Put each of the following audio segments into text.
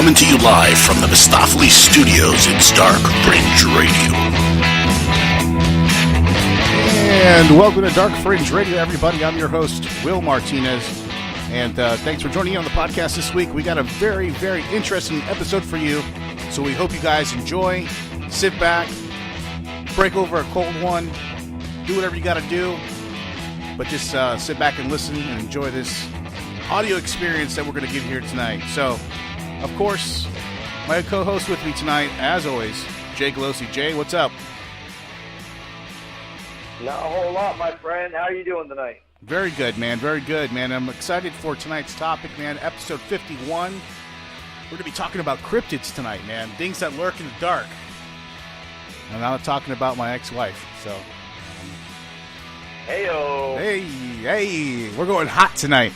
Coming to you live from the Mistopheles Studios, it's Dark Fringe Radio. And welcome to Dark Fringe Radio, everybody. I'm your host, Will Martinez. And thanks for joining me on the podcast this week. We got a very, very interesting episode for you. So we hope you guys enjoy. Sit back, break over a cold one, do whatever you got to do. But just sit back and listen and enjoy this audio experience that we're going to give here tonight. So, of course, my co-host with me tonight, as always, Jay Glossy. Jay, what's up? Not a whole lot, my friend. How are you doing tonight? Very good, man. Very good, man. I'm excited for tonight's topic, man. Episode 51. We're going to be talking about cryptids tonight, man. Things that lurk in the dark. And I'm not talking about my ex-wife, so... Heyo. Hey, we're going hot tonight.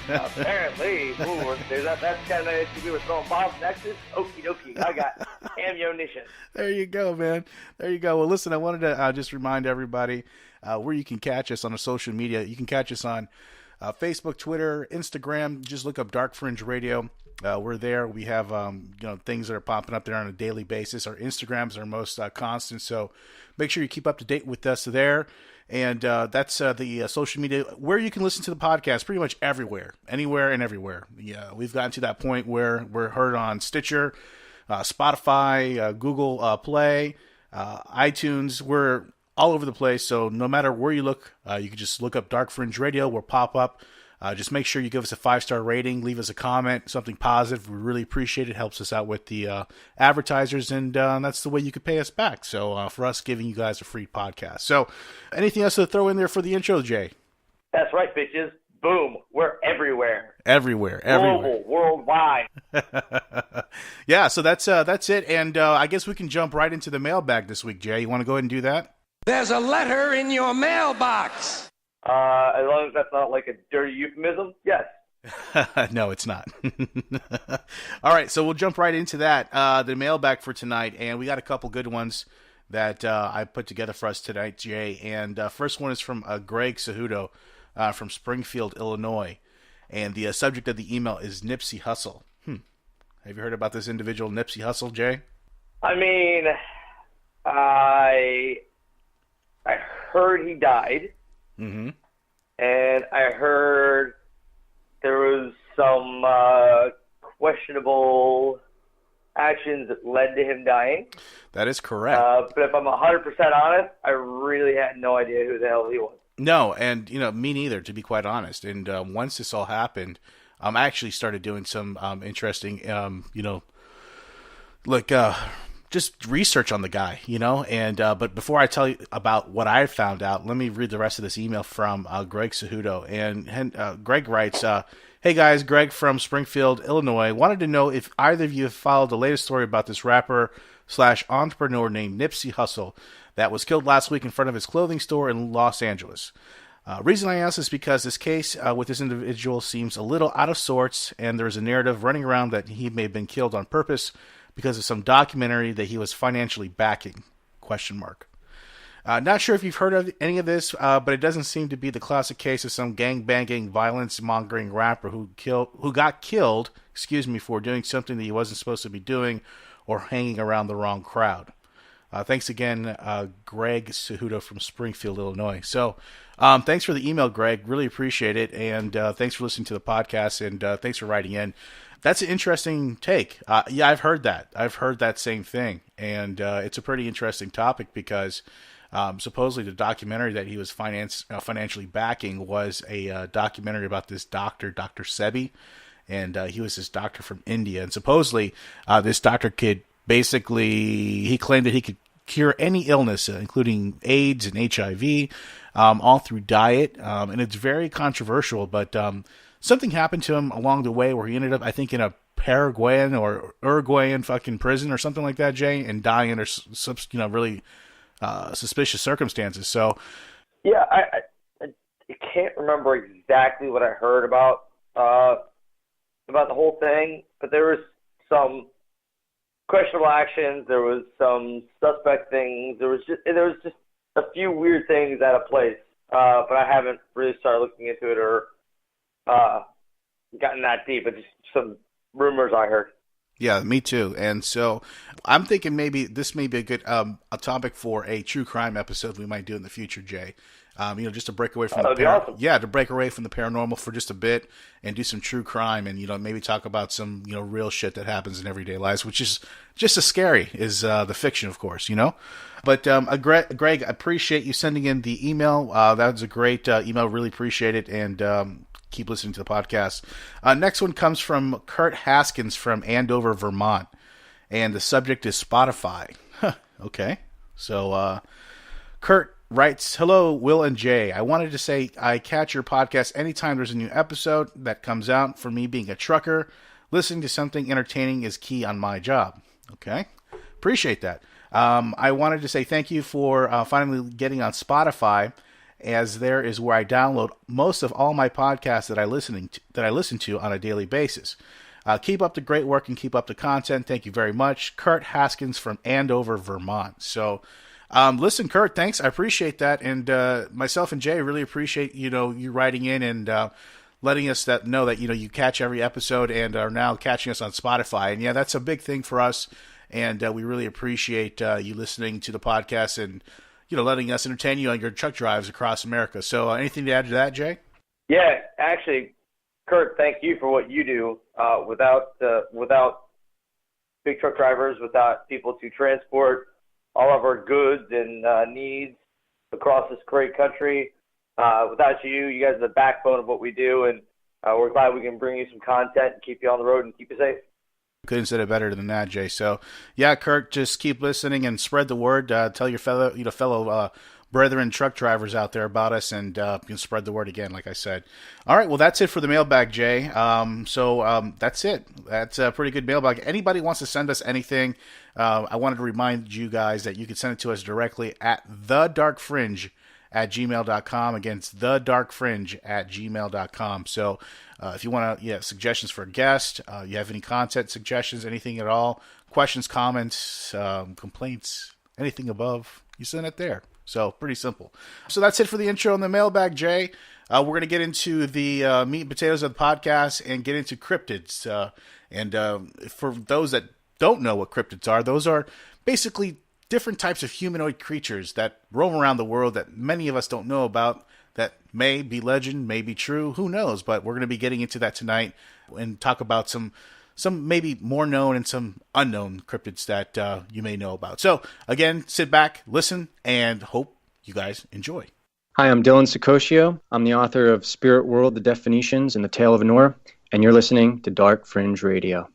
Apparently. Ooh, that's kind of nice to do with throwing bombs next. Okie dokie. I got ammunition. There you go, man. There you go. Well, listen, I wanted to just remind everybody where you can catch us on the social media. You can catch us on Facebook, Twitter, Instagram. Just look up Dark Fringe Radio. We're there. We have things that are popping up there on a daily basis. Our Instagrams are most constant, so make sure you keep up to date with us there. And that's the social media where you can listen to the podcast pretty much everywhere, anywhere and everywhere. Yeah, we've gotten to that point where we're heard on Stitcher, Spotify, Google Play, iTunes. We're all over the place. So no matter where you look, you can just look up Dark Fringe Radio. We'll pop up. Just make sure you give us a 5-star rating, leave us a comment, something positive. We really appreciate it. Helps us out with the advertisers, and that's the way you could pay us back. So for us giving you guys a free podcast. So anything else to throw in there for the intro, Jay? That's right, bitches. Boom. We're everywhere. Everywhere. Global, worldwide. Yeah, so that's it. And I guess we can jump right into the mailbag this week, Jay. You want to go ahead and do that? There's a letter in your mailbox. As long as that's not like a dirty euphemism, yes. No, it's not. All right, so we'll jump right into that. The mailbag for tonight, and we got a couple good ones that I put together for us tonight, Jay. And first one is from Greg Cejudo from Springfield, Illinois. And the subject of the email is Nipsey Hussle. Have you heard about this individual, Nipsey Hussle, Jay? I mean, I heard he died. Mm-hmm. And I heard there was some questionable actions that led to him dying. That is correct. But if I'm 100% honest, I really had no idea who the hell he was. No, and me neither, to be quite honest. And once this all happened, I actually started doing some interesting, just research on the guy, and but before I tell you about what I found out, let me read the rest of this email from Greg Cejudo. And Greg writes, hey guys, Greg from Springfield, Illinois. Wanted to know if either of you have followed the latest story about this rapper/entrepreneur named Nipsey Hussle that was killed last week in front of his clothing store in Los Angeles. Reason I ask is because this case with this individual seems a little out of sorts, and there is a narrative running around that he may have been killed on purpose because of some documentary that he was financially backing, ? Not sure if you've heard of any of this, but it doesn't seem to be the classic case of some gang-banging, violence-mongering rapper who got killed, for doing something that he wasn't supposed to be doing or hanging around the wrong crowd. Thanks again, Greg Cejudo from Springfield, Illinois. So thanks for the email, Greg. Really appreciate it, and thanks for listening to the podcast, and thanks for writing in. That's an interesting take. Yeah, I've heard that. I've heard that same thing. And it's a pretty interesting topic because supposedly the documentary that he was financially backing was a documentary about this doctor, Dr. Sebi. And he was this doctor from India. And supposedly this doctor he claimed that he could cure any illness, including AIDS and HIV, all through diet. And it's very controversial, but... something happened to him along the way where he ended up, I think, in a Paraguayan or Uruguayan fucking prison or something like that, Jay, and dying under really suspicious circumstances. So, yeah, I can't remember exactly what I heard about the whole thing, but there was some questionable actions. There was some suspect things. There was just a few weird things out of place. But I haven't really started looking into it or gotten that deep. But just some rumors I heard. Yeah, me too. And so I'm thinking maybe this may be a good a topic for a true crime episode we might do in the future, Jay. Just to break away from That'd be awesome. to break away from the paranormal for just a bit and do some true crime and maybe talk about some real shit that happens in everyday lives, which is just as scary as the fiction, of course. But Greg, I appreciate you sending in the email. That was a great email. Really appreciate it, and keep listening to the podcast. Next one comes from Kurt Haskins from Andover, Vermont, and the subject is Spotify. Okay, so Kurt writes, "Hello, Will and Jay. I wanted to say I catch your podcast anytime there's a new episode that comes out. For me, being a trucker, listening to something entertaining is key on my job." Okay, appreciate that. I wanted to say thank you for finally getting on Spotify, as there is where I download most of all my podcasts that I listen to on a daily basis. Keep up the great work and keep up the content. Thank you very much. Kurt Haskins from Andover, Vermont. So, listen, Kurt, thanks. I appreciate that. And myself and Jay really appreciate, you writing in and letting us know that, you catch every episode and are now catching us on Spotify. And yeah, that's a big thing for us. And we really appreciate you listening to the podcast and, letting us entertain you on your truck drives across America. So anything to add to that, Jay? Yeah, actually, Kurt, thank you for what you do. Without big truck drivers, without people to transport all of our goods and needs across this great country, without you guys are the backbone of what we do, and we're glad we can bring you some content and keep you on the road and keep you safe. Couldn't say it better than that, Jay. So, yeah, Kurt, just keep listening and spread the word. Tell your fellow brethren truck drivers out there about us, and you can spread the word again, like I said. All right, well, that's it for the mailbag, Jay. That's it. That's a pretty good mailbag. Anybody wants to send us anything, I wanted to remind you guys that you can send it to us directly at thedarkfringe@gmail.com. Again, it's thedarkfringe@gmail.com. So if you want to, suggestions for a guest, you have any content suggestions, anything at all, questions, comments, complaints, anything above, you send it there. So pretty simple. So that's it for the intro and the mailbag, Jay. We're going to get into the meat and potatoes of the podcast and get into cryptids. For those that don't know what cryptids are, those are basically different types of humanoid creatures that roam around the world that many of us don't know about, that may be legend, may be true, who knows? But we're going to be getting into that tonight and talk about some maybe more known and some unknown cryptids that you may know about. So again, sit back, listen, and hope you guys enjoy. Hi, I'm Dylan Sicosio. I'm the author of Spirit World, The Definitions, and The Tale of Anora, and you're listening to Dark Fringe Radio.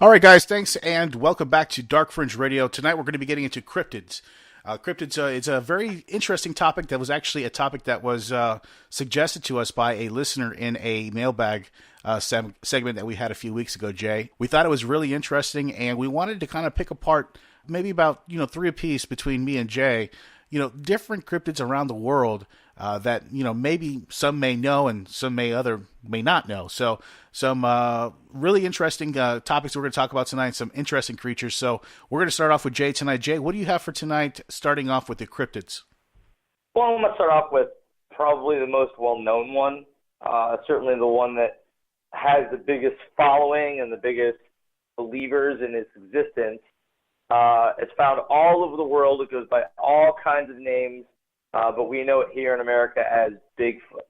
All right, guys, thanks, and welcome back to Dark Fringe Radio. Tonight we're going to be getting into cryptids. Cryptids is a very interesting topic that was actually a topic that was suggested to us by a listener in a mailbag segment that we had a few weeks ago, Jay. We thought it was really interesting, and we wanted to kind of pick apart maybe about 3 apiece between me and Jay, different cryptids around the world that maybe some may know and some may not know. So some really interesting topics we're going to talk about tonight, some interesting creatures. So we're going to start off with Jay tonight. Jay, what do you have for tonight, starting off with the cryptids? Well, I'm going to start off with probably the most well-known one, certainly the one that has the biggest following and the biggest believers in its existence. It's found all over the world. It goes by all kinds of names, but we know it here in America as Bigfoot.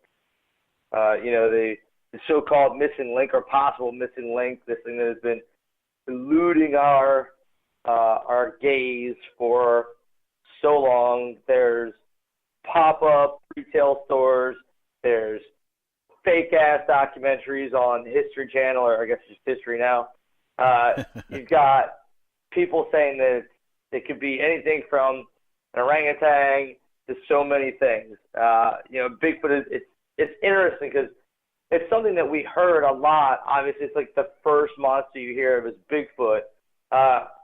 The so-called missing link or possible missing link, this thing that has been eluding our gaze for so long. There's pop-up retail stores. There's fake-ass documentaries on History Channel, or I guess it's just History Now. You've got people saying that it could be anything from an orangutan to so many things. Bigfoot it's interesting because it's something that we heard a lot. Obviously, it's like the first monster you hear of is Bigfoot.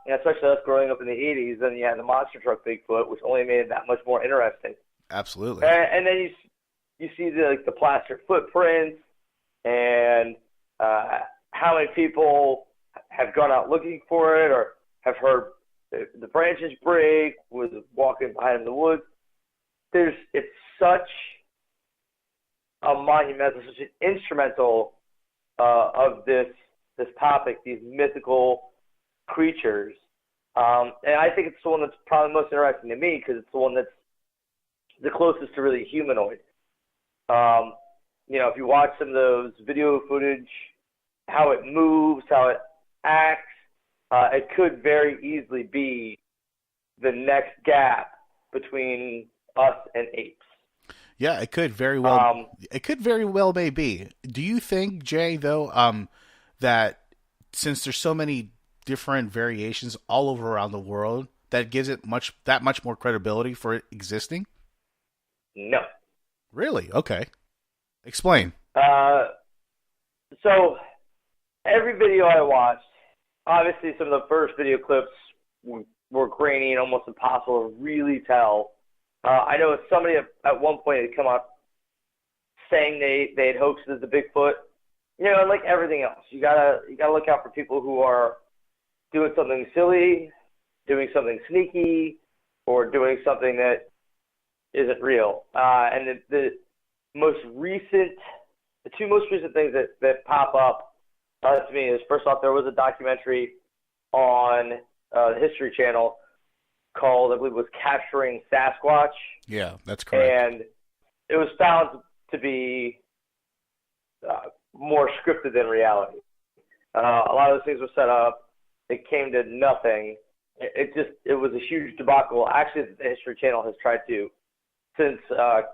Especially us growing up in the 80s, then you had the monster truck Bigfoot, which only made it that much more interesting. Absolutely. And then you see the plaster footprints, and how many people have gone out looking for it or have heard the branches break, was walking behind in the woods. It's such a monumental, such an instrumental of this topic, these mythical creatures. And I think it's the one that's probably most interesting to me because it's the one that's the closest to really humanoid. If you watch some of those video footage, how it moves, how it acts, it could very easily be the next gap between us and apes. Yeah, it could very well. It could very well may be. Do you think, Jay, though, that since there's so many different variations all over around the world, that gives it that much more credibility for it existing? No. Really? Okay. Explain. So every video I watched, obviously some of the first video clips were grainy and almost impossible to really tell. I know somebody at one point had come up saying they had hoaxed it as a Bigfoot. And like everything else, you gotta look out for people who are doing something silly, doing something sneaky, or doing something that isn't real. And the two most recent things that pop up to me is, first off, there was a documentary on the History Channel called, I believe it was Capturing Sasquatch. Yeah, that's correct. And it was found to be more scripted than reality. A lot of those things were set up. It came to nothing. It was a huge debacle. Actually, the History Channel has tried to since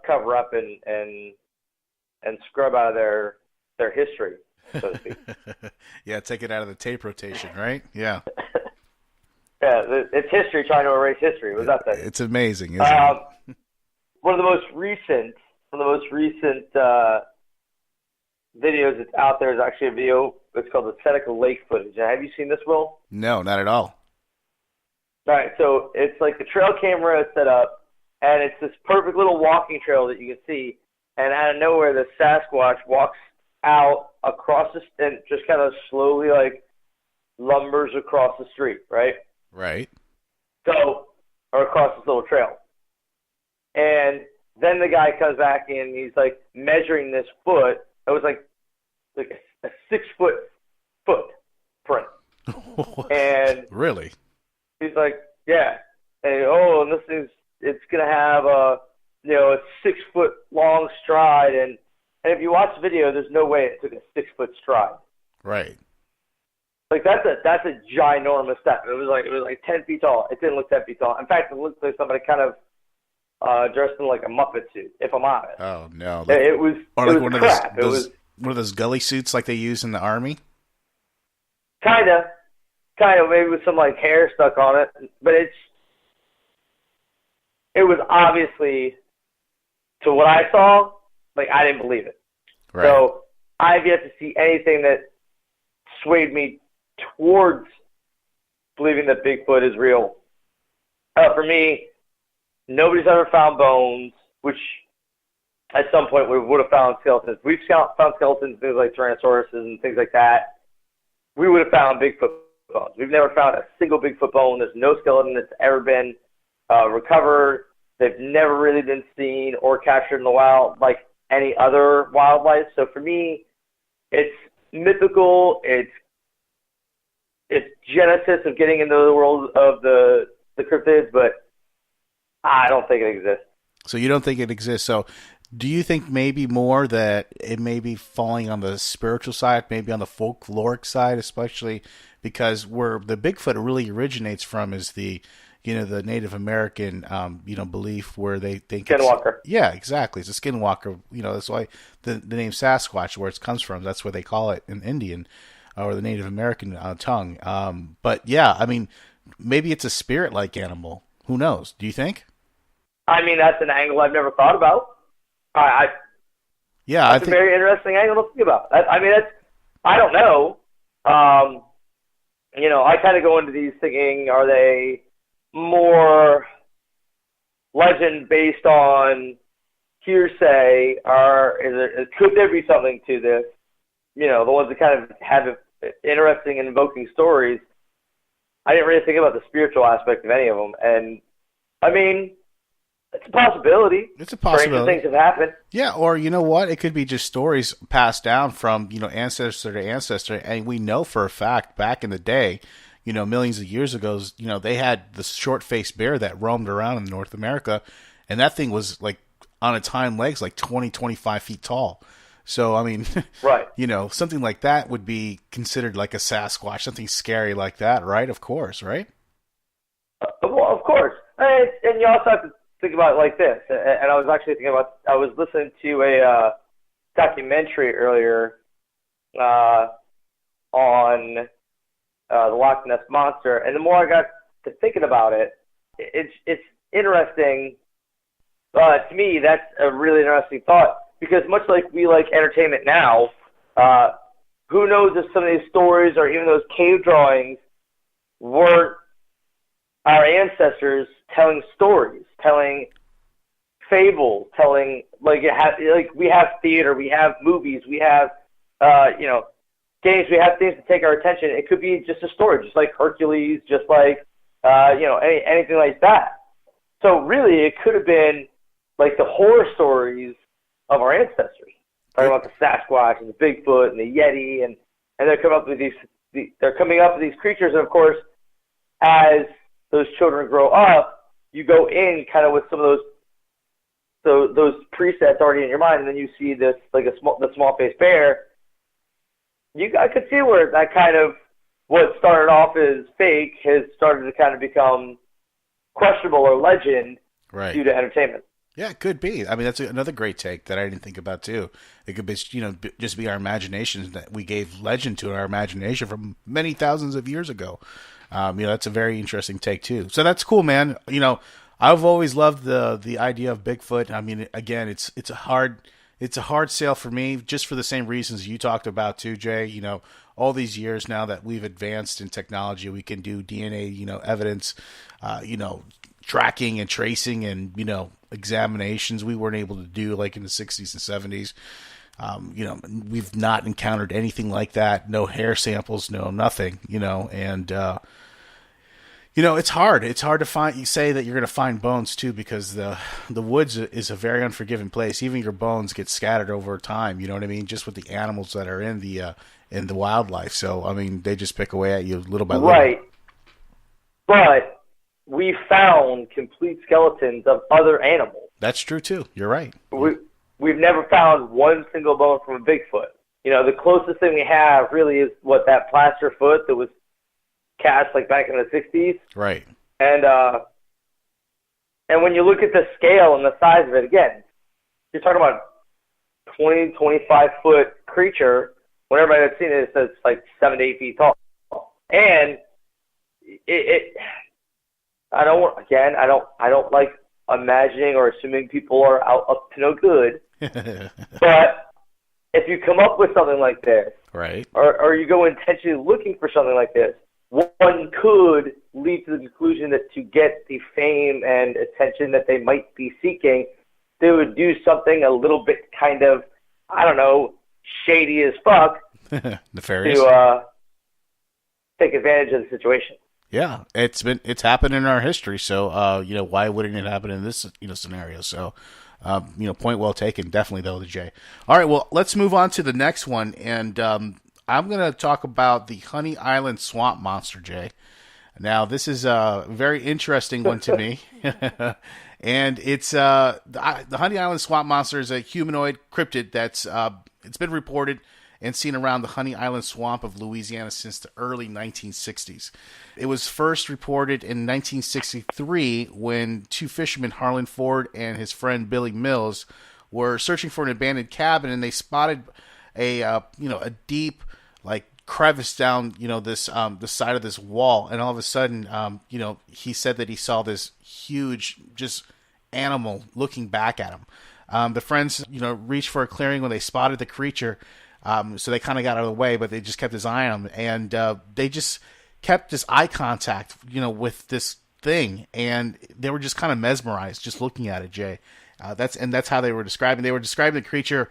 cover up and scrub out of their history, so to speak. Yeah, take it out of the tape rotation, right? Yeah. Yeah, it's history trying to erase history. What's that thing? It's amazing, isn't it? One of the most recent videos that's out there is actually a video. It's called the Seneca Lake footage. Now, have you seen this, Will? No, not at all. All right, so it's like the trail camera is set up, and it's this perfect little walking trail that you can see, and out of nowhere, the Sasquatch walks out across and just kind of slowly like lumbers across the street, right? Right. So, or across this little trail. And then the guy comes back in, he's like measuring this foot. It was like a 6 footprint. And really? He's like, yeah. And it's going to have a 6 foot long stride. And if you watch the video, there's no way it took a 6 foot stride. Right. Like that's a ginormous step. It was like 10 feet tall. It didn't look 10 feet tall. In fact, it looked like somebody kind of dressed in like a Muppet suit, if I'm honest. Oh no! It was one crap. of those gully suits like they use in the army. Kinda, maybe with some like hair stuck on it, but it was obviously, to what I saw, like I didn't believe it. Right. So I've yet to see anything that swayed me towards believing that Bigfoot is real. For me, nobody's ever found bones, which at some point we would have found skeletons. We've found skeletons, things like Tyrannosauruses and things like that. We would have found Bigfoot bones. We've never found a single Bigfoot bone. There's no skeleton that's ever been recovered. They've never really been seen or captured in the wild like any other wildlife. So for me, it's mythical. It's genesis of getting into the world of the cryptids, but I don't think it exists. So you don't think it exists. So do you think maybe more that it may be falling on the spiritual side, maybe on the folkloric side, especially because where the Bigfoot really originates from is the the Native American, belief where they think Skinwalker. Yeah, exactly. It's a skinwalker. That's why the name Sasquatch, where it comes from, that's what they call it in Indian or the Native American tongue. But yeah, I mean, maybe it's a spirit-like animal. Who knows? Do you think? I mean, that's an angle I've never thought about. Yeah, that's a very interesting angle to think about. I don't know. I kind of go into these thinking, are they more legend based on hearsay, or could there be something to this? The ones that kind of have interesting and invoking stories. I didn't really think about the spiritual aspect of any of them, and I mean, it's a possibility. It's a possibility. Stranger things have happened. Yeah, or you know what? It could be just stories passed down from ancestor to ancestor, and we know for a fact back in the day, millions of years ago, they had the short-faced bear that roamed around in North America, and that thing was like on its hind legs, like 20, 25 feet tall. So, I mean, right. Something like that would be considered like a Sasquatch, something scary like that, right? Of course, right? Well, of course. And you also have to think about it like this. And I was actually thinking about, I was listening to a documentary earlier on the Loch Ness Monster. And the more I got to thinking about it, it's interesting. To me, that's a really interesting thought. Because much like we like entertainment now, who knows if some of these stories or even those cave drawings weren't our ancestors telling stories, telling fables, telling we have theater, we have movies, we have games, we have things to take our attention. It could be just a story, just like Hercules, just like anything like that. So really, it could have been like the horror stories of our ancestors, talking about the Sasquatch and the Bigfoot and the Yeti, and they're coming up with these creatures. And of course, as those children grow up, you go in kind of with some of those presets already in your mind, and then you see this like the small-faced bear. I could see where that kind of what started off as fake has started to kind of become questionable or legend due to entertainment. Yeah, it could be. I mean, that's another great take that I didn't think about too. It could be, just be our imagination that we gave legend to our imagination from many thousands of years ago. That's a very interesting take too. So that's cool, man. I've always loved the idea of Bigfoot. I mean, again, it's a hard sale for me, just for the same reasons you talked about too, Jay. All these years now that we've advanced in technology, we can do DNA, evidence, tracking and tracing and, examinations we weren't able to do like in the 60s and 70s. We've not encountered anything like that. No hair samples, no nothing, and it's hard. It's hard to you say that you're going to find bones too, because the woods is a very unforgiving place. Even your bones get scattered over time. You know what I mean? Just with the animals that are in the wildlife. So, I mean, they just pick away at you little by little. Right. But we found complete skeletons of other animals. That's true too. You're right. We've never found one single bone from a Bigfoot. The closest thing we have really is that plaster foot that was cast like back in the 60s. Right. And when you look at the scale and the size of it, again, you're talking about 20, 25-foot creature. When everybody that's seen it says it's like 7 to 8 feet tall. And I don't like imagining or assuming people are out up to no good. But if you come up with something like this, right, or you go intentionally looking for something like this, one could lead to the conclusion that to get the fame and attention that they might be seeking, they would do something a little bit kind of, I don't know, shady as fuck nefarious to take advantage of the situation. Yeah, it's happened in our history, so why wouldn't it happen in this scenario? So, point well taken, definitely though, Jay. All right, well, let's move on to the next one, and I'm going to talk about the Honey Island swamp monster, Jay. Now, this is a very interesting one to me, and it's the Honey Island swamp monster is a humanoid cryptid that's it's been reported and seen around the Honey Island swamp of Louisiana since the early 1960s. It was first reported in 1963 when two fishermen, Harlan Ford and his friend Billy Mills, were searching for an abandoned cabin, and they spotted a deep crevice down this the side of this wall, and all of a sudden he said that he saw this huge just animal looking back at him. The friends reached for a clearing when they spotted the creature, so they kind of got out of the way, but they just kept his eye on him, and they just kept this eye contact with this thing, and they were just kind of mesmerized just looking at it, Jay. That's how they were describing. They were describing the creature.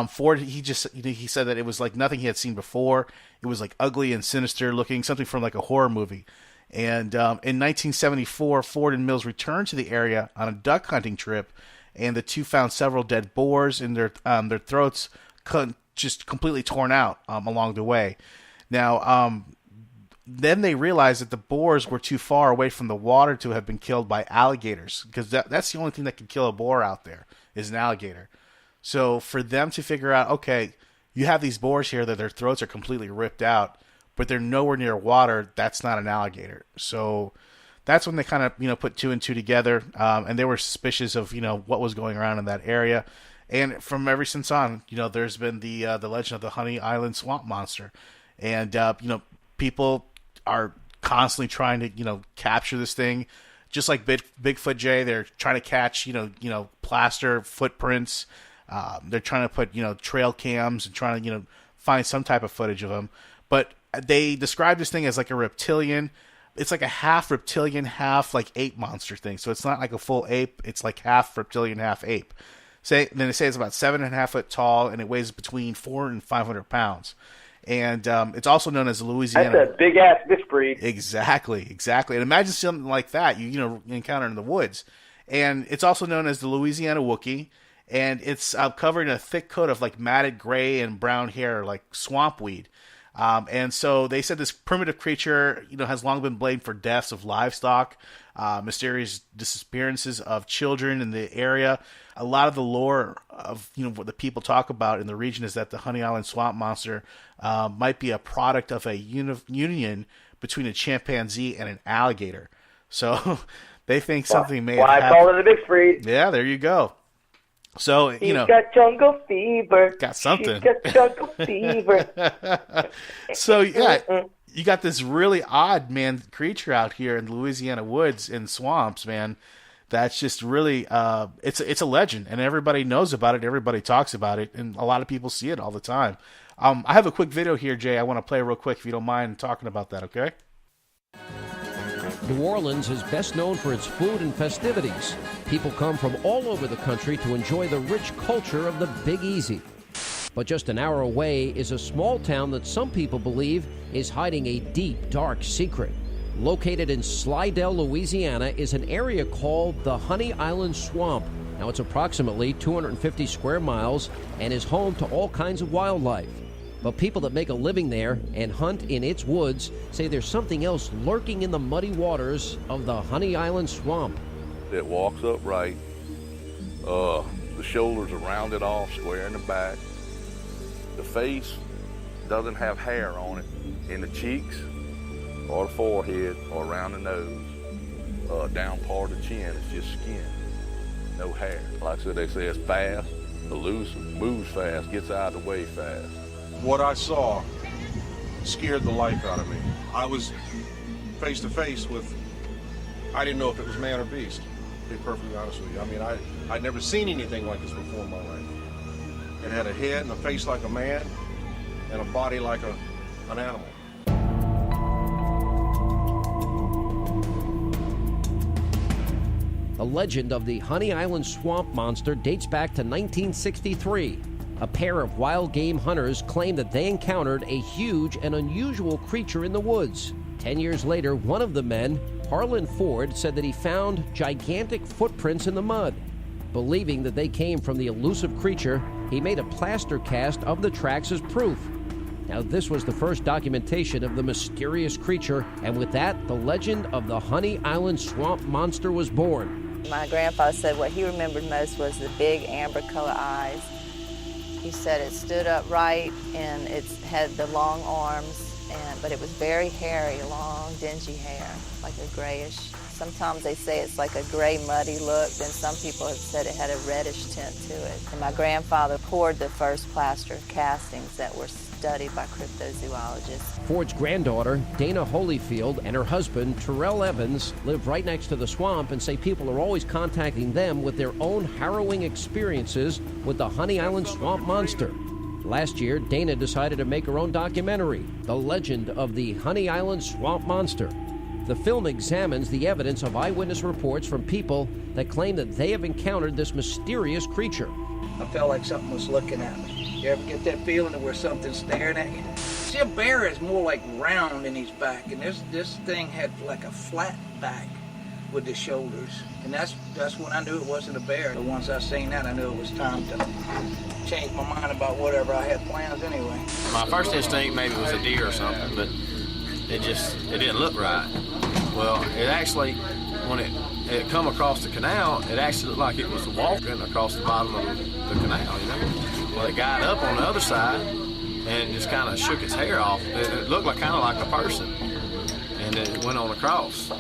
Ford, he said that it was like nothing he had seen before. It was like ugly and sinister looking, something from like a horror movie. And in 1974, Ford and Mills returned to the area on a duck hunting trip, and the two found several dead boars and their throats just completely torn out along the way. Now, then they realized that the boars were too far away from the water to have been killed by alligators, because that's the only thing that can kill a boar out there is an alligator. So for them to figure out, okay, you have these boars here that their throats are completely ripped out, but they're nowhere near water, that's not an alligator. So that's when they kind of put two and two together, and they were suspicious of what was going around in that area. And from ever since on, there's been the legend of the Honey Island swamp monster, and people are constantly trying to capture this thing, just like Bigfoot, Jay. They're trying to catch plaster footprints. They're trying to put trail cams and trying to find some type of footage of them. But they describe this thing as like a reptilian. It's like a half reptilian, half like ape monster thing. So it's not like a full ape. It's like half reptilian, half ape. Then they say it's about 7.5 foot tall, and it weighs between 400 and 500 pounds. And it's also known as the Louisiana. That's a big ass misbreed. Exactly. And imagine something like that you encounter in the woods. And it's also known as the Louisiana Wookiee, and it's covered in a thick coat of like matted gray and brown hair, like swamp weed. And so they said this primitive creature, has long been blamed for deaths of livestock, mysterious disappearances of children in the area. A lot of the lore of what the people talk about in the region is that the Honey Island swamp monster might be a product of a union between a chimpanzee and an alligator. So they think something may have happened. Why I call it a mixed breed? Yeah, there you go. So He's got jungle fever. Got something. She's got jungle fever. So yeah, you got this really odd creature out here in Louisiana woods and swamps, man. That's just really it's a legend, and everybody knows about it. Everybody talks about it, and a lot of people see it all the time. I have a quick video here, Jay. I want to play real quick if you don't mind talking about that, okay? New Orleans is best known for its food and festivities. People come from all over the country to enjoy the rich culture of the Big Easy. But just an hour away is a small town that some people believe is hiding a deep, dark secret. Located in Slidell, Louisiana, is an area called the Honey Island Swamp. Now, it's approximately 250 square miles and is home to all kinds of wildlife. But people that make a living there and hunt in its woods say there's something else lurking in the muddy waters of the Honey Island Swamp. It walks upright. The shoulders are rounded off, square in the back. The face doesn't have hair on it in the cheeks or the forehead or around the nose. Down part of the chin is just skin, no hair. Like I said, they say it's fast, elusive, moves fast, gets out of the way fast. What I saw scared the life out of me. I was face to face with, I didn't know if it was man or beast, to be perfectly honest with you. I mean, I'd never seen anything like this before in my life. It had a head and a face like a man and a body like an animal. The legend of the Honey Island Swamp Monster dates back to 1963. A pair of wild game hunters claimed that they encountered a huge and unusual creature in the woods. 10 years later, one of the men, Harlan Ford, said that he found gigantic footprints in the mud. Believing that they came from the elusive creature, he made a plaster cast of the tracks as proof. Now, this was the first documentation of the mysterious creature, and with that, the legend of the Honey Island Swamp Monster was born. My grandfather said what he remembered most was the big amber color eyes. He said it stood upright and it had the long arms, but it was very hairy, long, dingy hair, like a grayish. Sometimes they say it's like a gray, muddy look. Then some people have said it had a reddish tint to it. And my grandfather poured the first plaster castings that were studied by cryptozoologists. Ford's granddaughter, Dana Holyfield, and her husband, Terrell Evans, live right next to the swamp and say people are always contacting them with their own harrowing experiences with the Honey Island swamp monster. Last year, Dana decided to make her own documentary, The Legend of the Honey Island Swamp Monster. The film examines the evidence of eyewitness reports from people that claim that they have encountered this mysterious creature. I felt like something was looking at me. You ever get that feeling of where something's staring at you? See, a bear is more like round in his back, and this thing had like a flat back with the shoulders. And that's when I knew it wasn't a bear. But once I seen that, I knew it was time to change my mind about whatever I had plans anyway. My first instinct maybe it was a deer or something, but it didn't look right. Well, it actually, when it come across the canal, it actually looked like it was walking across the bottom of the canal, you know. Well, it got up on the other side and just kind of shook its hair off. It looked like kind of like a person, and it went on across.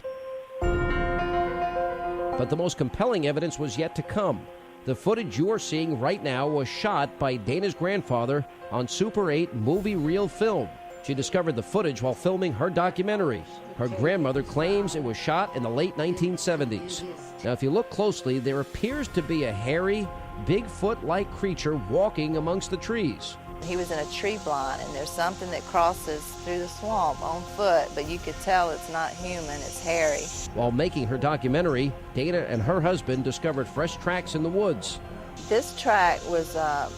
But the most compelling evidence was yet to come. The footage you are seeing right now was shot by Dana's grandfather on Super 8 movie reel film. She discovered the footage while filming her documentary. Her grandmother claims it was shot in the late 1970s. Now, if you look closely, there appears to be a hairy, Bigfoot-like creature walking amongst the trees. He was in a tree blind, and there's something that crosses through the swamp on foot, but you could tell it's not human, it's hairy. While making her documentary, Dana and her husband discovered fresh tracks in the woods. This track was a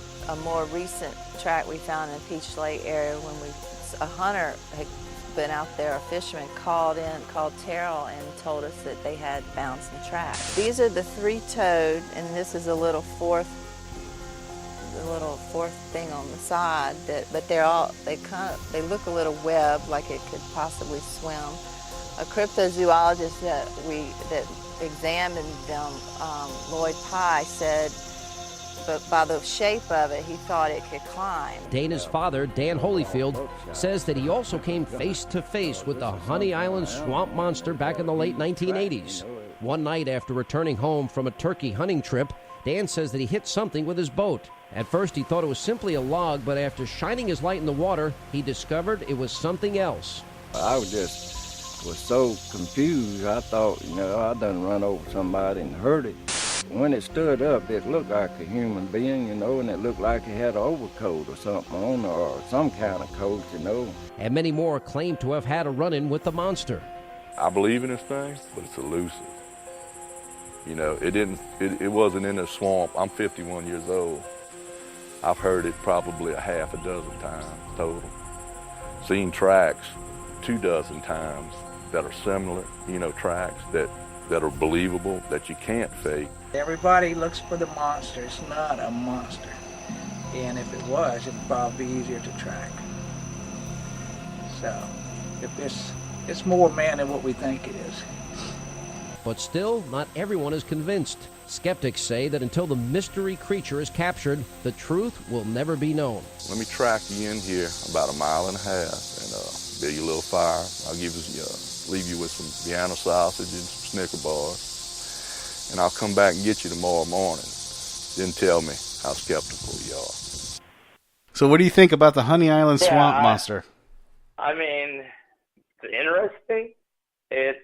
more recent track we found in the Peach Lake area when a hunter had been out there, a fisherman called Terrell and told us that they had found some tracks. These are the three-toed, and this is a little fourth thing on the side. But they look a little webbed, like it could possibly swim. A cryptozoologist that examined them, Lloyd Pye, said, but by the shape of it, he thought it could climb. Dana's father, Dan Holyfield, says that he also came face to face with the Honey Island swamp monster back in the late 1980s. One night after returning home from a turkey hunting trip, Dan says that he hit something with his boat. At first, he thought it was simply a log, but after shining his light in the water, he discovered it was something else. I was so confused. I thought, I done run over somebody and hurt it. When it stood up, it looked like a human being, and it looked like it had an overcoat or something on, or some kind of coat, And many more claim to have had a run-in with the monster. I believe in this thing, but it's elusive. It wasn't in a swamp. I'm 51 years old. I've heard it probably a half a dozen times total. Seen tracks 24 times that are similar, tracks that are believable, that you can't fake. Everybody looks for the monster. It's not a monster. And if it was, it'd probably be easier to track. So, it's more man than what we think it is. But still, not everyone is convinced. Skeptics say that until the mystery creature is captured, the truth will never be known. Let me track you in here about 1.5 miles and build you a little fire. I'll leave you with some Vienna sausage and some Snicker bars. And I'll come back and get you tomorrow morning. Then tell me how skeptical you are. So what do you think about the Honey Island swamp monster? I mean, it's interesting. It's,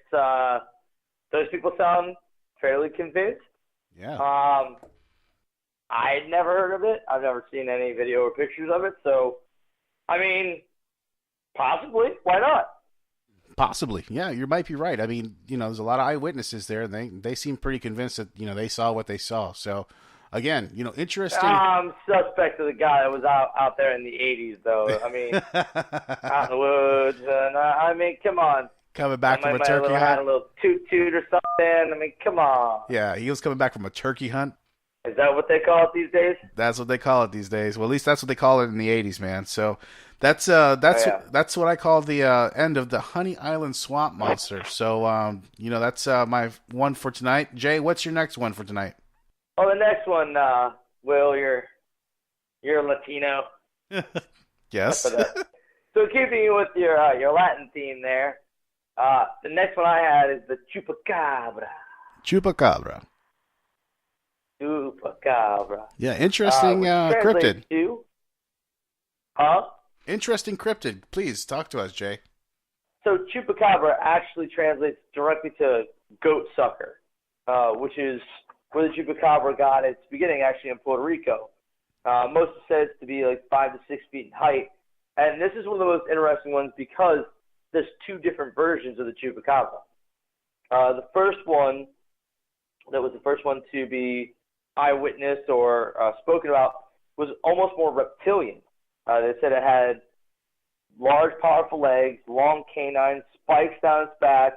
those people sound fairly convinced. Yeah. I'd never heard of it. I've never seen any video or pictures of it. So, I mean, possibly. Why not? Possibly. Yeah, you might be right. I mean, there's a lot of eyewitnesses there, and they seem pretty convinced that, they saw what they saw. So, again, interesting. I'm suspect of the guy that was out there in the 80s, though. I mean, out in the woods. And, I mean, come on. Coming back from a turkey hunt. Had a little toot or something. I mean, come on. Yeah, he was coming back from a turkey hunt. Is that what they call it these days? That's what they call it these days. Well, at least that's what they call it in the 80s, man. So that's what I call the end of the Honey Island swamp monster. So that's my one for tonight. Jay, what's your next one for tonight? Oh, the next one, Will, you're You're Latino. Yes. So keeping with your Latin theme there, the next one I had is the chupacabra. Chupacabra. Chupacabra. Yeah, interesting cryptid. Huh? Interesting cryptid. Please talk to us, Jay. So chupacabra actually translates directly to goat sucker, which is where the chupacabra got its beginning, actually in Puerto Rico. Most said to be like 5 to 6 feet in height. And this is one of the most interesting ones because there's two different versions of the chupacabra. The first one, that was the first one to be eyewitnessed or spoken about, was almost more reptilian. They said it had large, powerful legs, long canines, spikes down its back,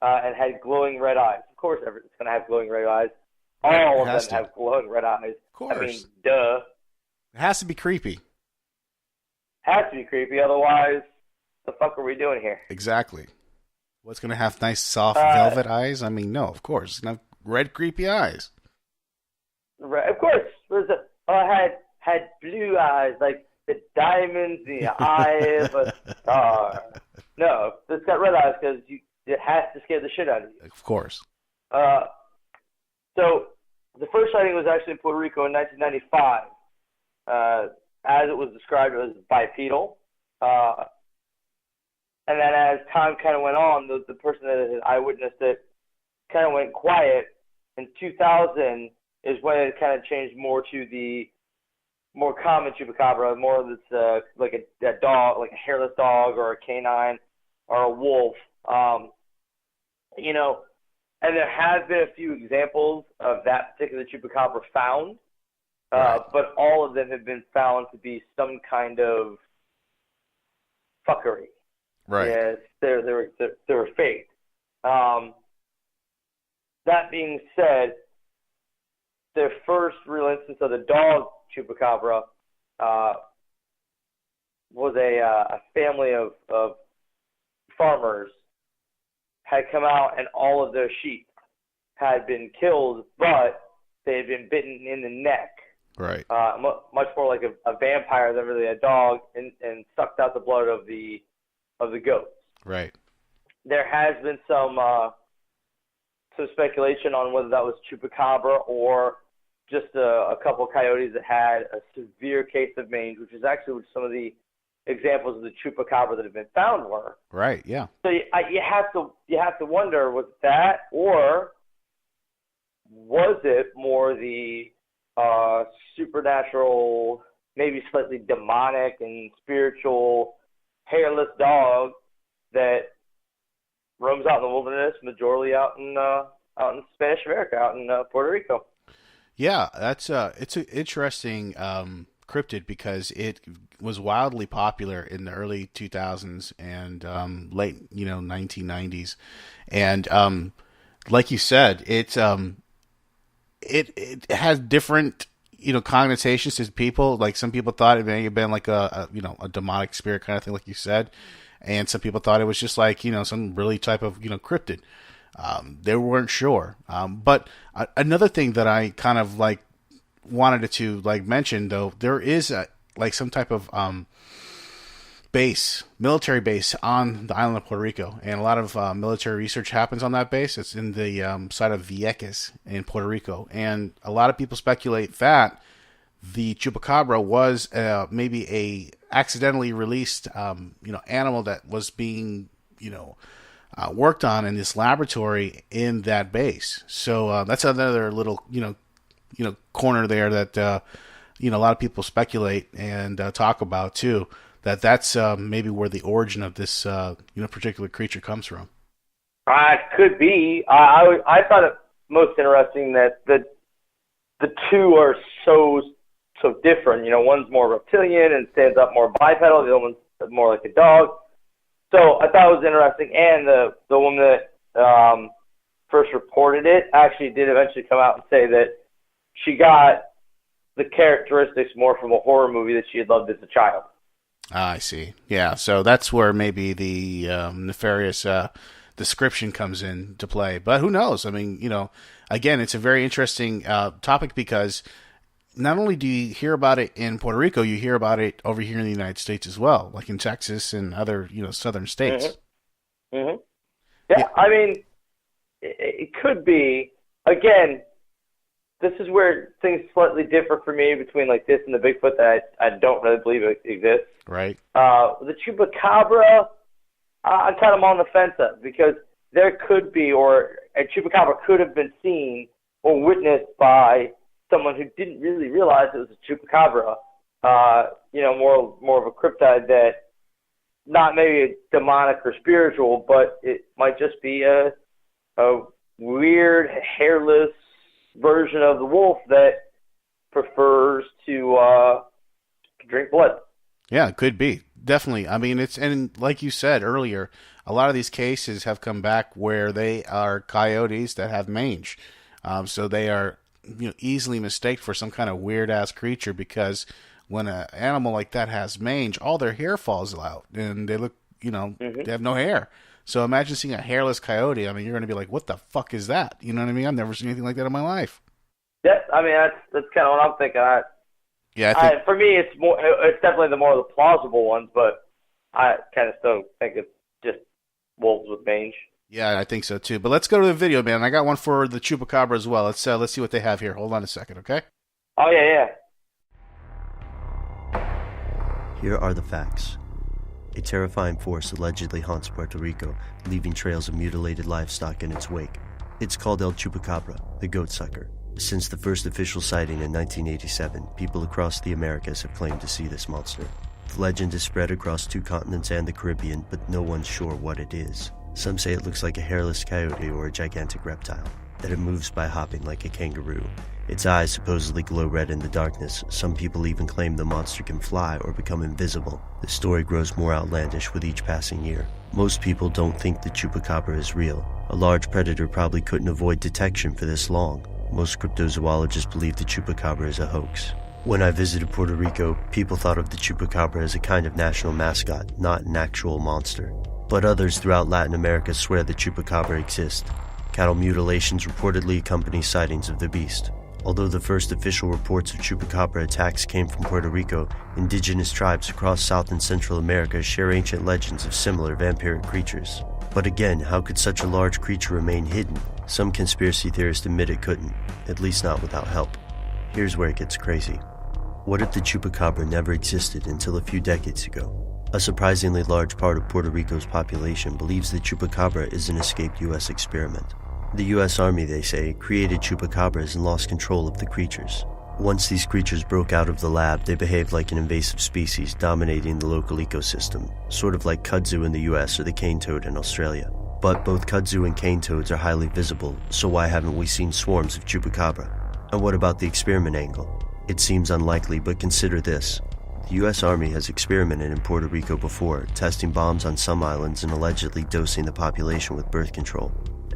and had glowing red eyes. Of course, it's going to have glowing red eyes. All of them have glowing red eyes. Of course. I mean, duh. It has to be creepy. Has to be creepy, otherwise, the fuck are we doing here? Exactly. What's going to have nice, soft velvet eyes? I mean, no, of course. It's going to have red, creepy eyes. Right, of course. Had blue eyes, like the diamonds in the eye of a star. No, it's got red eyes because it has to scare the shit out of you. Of course. So the first sighting was actually in Puerto Rico in 1995. As it was described, it was bipedal. And then as time kind of went on, the person that had eyewitnessed it kind of went quiet. In 2000 is when it kind of changed more to the more common chupacabra, more that's like a dog, like a hairless dog or a canine or a wolf. And there have been a few examples of that particular chupacabra found, but all of them have been found to be some kind of fuckery. Right. Yes, they were fake. That being said, their first real instance of the dog chupacabra was a family of farmers had come out and all of their sheep had been killed, but they had been bitten in the neck. Right. Much more like a vampire than really a dog, and sucked out the blood of the goats. Right. There has been some speculation on whether that was chupacabra or just a couple of coyotes that had a severe case of mange, which is actually what some of the examples of the chupacabra that have been found were. Right. Yeah. So you have to wonder, was that, or was it more the supernatural, maybe slightly demonic and spiritual hairless dog that roams out in the wilderness, majorly out in Spanish America, out in Puerto Rico? Yeah, it's an interesting cryptid because it was wildly popular in the early 2000s and late 1990s, and like you said, it has different connotations to people. Like some people thought it may have been like a demonic spirit kind of thing, like you said, and some people thought it was just like some really type of cryptid. They weren't sure. But another thing that I kind of wanted to mention, though, there is some type of military base on the island of Puerto Rico, and a lot of military research happens on that base. It's in the site of Vieques in Puerto Rico, and a lot of people speculate that the chupacabra was maybe a accidentally released animal that was being worked on in this laboratory in that base. So that's another little corner there that a lot of people speculate and talk about too. That's maybe where the origin of this particular creature comes from. It could be. I thought it most interesting that the two are so different. One's more reptilian and stands up more bipedal. The other one's more like a dog. So I thought it was interesting, and the woman that first reported it actually did eventually come out and say that she got the characteristics more from a horror movie that she had loved as a child. I see. Yeah, so that's where maybe the nefarious description comes into play. But who knows? I mean, again, it's a very interesting topic because, not only do you hear about it in Puerto Rico, you hear about it over here in the United States as well, like in Texas and other, southern states. Mm-hmm. Yeah, I mean, it could be. Again, this is where things slightly differ for me between like this and the Bigfoot that I don't really believe it exists. Right. The chupacabra, I'm kind of on the fence of, because there could be, or a chupacabra could have been seen or witnessed by someone who didn't really realize it was a chupacabra. More of a cryptid that not maybe demonic or spiritual, but it might just be a weird, hairless version of the wolf that prefers to drink blood. Yeah, it could be. Definitely. I mean, and like you said earlier, a lot of these cases have come back where they are coyotes that have mange. So they are easily mistaken for some kind of weird-ass creature, because when an animal like that has mange, all their hair falls out, and they look, they have no hair. So imagine seeing a hairless coyote. I mean, you're going to be like, what the fuck is that? You know what I mean? I've never seen anything like that in my life. Yeah, I mean, that's kind of what I'm thinking. Yeah, I think, for me, it's definitely the more of the plausible ones, but I kind of still think it's just wolves with mange. Yeah, I think so too. But let's go to the video, man. I got one for the chupacabra as well. Let's see what they have here. Hold on a second, okay? Oh yeah. Here are the facts. A terrifying force allegedly haunts Puerto Rico, leaving trails of mutilated livestock in its wake. It's called El Chupacabra, the goat sucker. Since the first official sighting in 1987, people across the Americas have claimed to see this monster. The legend is spread across 2 continents and the Caribbean, but no one's sure what it is. Some say it looks like a hairless coyote or a gigantic reptile, that it moves by hopping like a kangaroo. Its eyes supposedly glow red in the darkness. Some people even claim the monster can fly or become invisible. The story grows more outlandish with each passing year. Most people don't think the chupacabra is real. A large predator probably couldn't avoid detection for this long. Most cryptozoologists believe the chupacabra is a hoax. When I visited Puerto Rico, people thought of the chupacabra as a kind of national mascot, not an actual monster. But others throughout Latin America swear the chupacabra exists. Cattle mutilations reportedly accompany sightings of the beast. Although the first official reports of chupacabra attacks came from Puerto Rico, indigenous tribes across South and Central America share ancient legends of similar vampiric creatures. But again, how could such a large creature remain hidden? Some conspiracy theorists admit it couldn't, at least not without help. Here's where it gets crazy. What if the chupacabra never existed until a few decades ago? A surprisingly large part of Puerto Rico's population believes the chupacabra is an escaped U.S. experiment. The U.S. Army, they say, created chupacabras and lost control of the creatures. Once these creatures broke out of the lab, they behaved like an invasive species dominating the local ecosystem, sort of like kudzu in the U.S. or the cane toad in Australia. But both kudzu and cane toads are highly visible, so why haven't we seen swarms of chupacabra? And what about the experiment angle? It seems unlikely, but consider this. The U.S. Army has experimented in Puerto Rico before, testing bombs on some islands and allegedly dosing the population with birth control.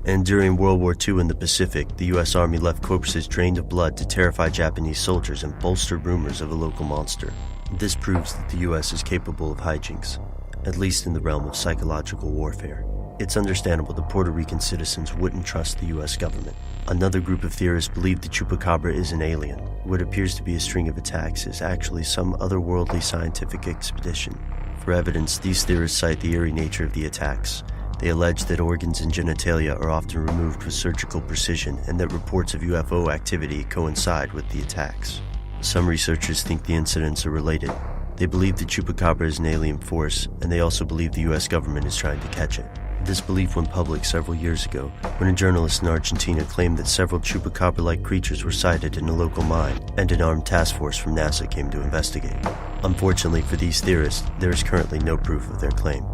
And during World War II in the Pacific, the U.S. Army left corpses drained of blood to terrify Japanese soldiers and bolster rumors of a local monster. This proves that the U.S. is capable of hijinks, at least in the realm of psychological warfare. It's understandable that Puerto Rican citizens wouldn't trust the U.S. government. Another group of theorists believe the chupacabra is an alien. What appears to be a string of attacks is actually some otherworldly scientific expedition. For evidence, these theorists cite the eerie nature of the attacks. They allege that organs and genitalia are often removed with surgical precision and that reports of UFO activity coincide with the attacks. Some researchers think the incidents are related. They believe the chupacabra is an alien force, and they also believe the U.S. government is trying to catch it. This belief went public several years ago when a journalist in Argentina claimed that several chupacabra-like creatures were sighted in a local mine, and an armed task force from NASA came to investigate. Unfortunately for these theorists, there is currently no proof of their claim.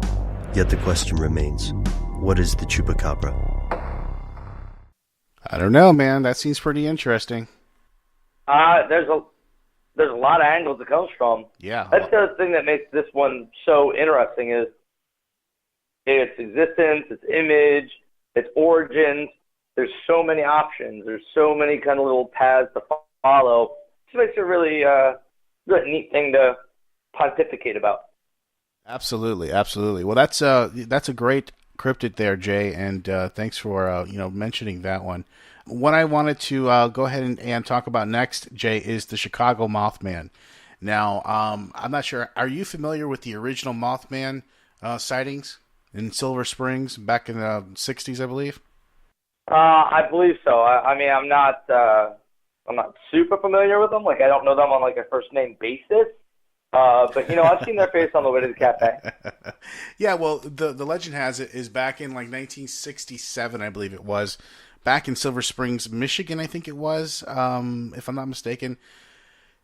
Yet the question remains, what is the chupacabra? I don't know, man. That seems pretty interesting. There's a lot of angles it comes from. Yeah. That's the other thing that makes this one so interesting is its existence, its image, its origins. There's so many options. There's so many kind of little paths to follow. It makes it a really neat thing to pontificate about. Absolutely, absolutely. Well, that's a great cryptid there, Jay, and thanks for mentioning that one. What I wanted to go ahead and talk about next, Jay, is the Chicago Mothman. Now, I'm not sure. Are you familiar with the original Mothman sightings in Silver Springs back in the 60s, I believe? I believe so. I mean, I'm not super familiar with them. Like, I don't know them on like a first name basis. But I've seen their face on the way to the cafe. Yeah, well, the legend has it is back in like 1967, I believe it was, back in Silver Springs, Michigan, I think it was, if I'm not mistaken.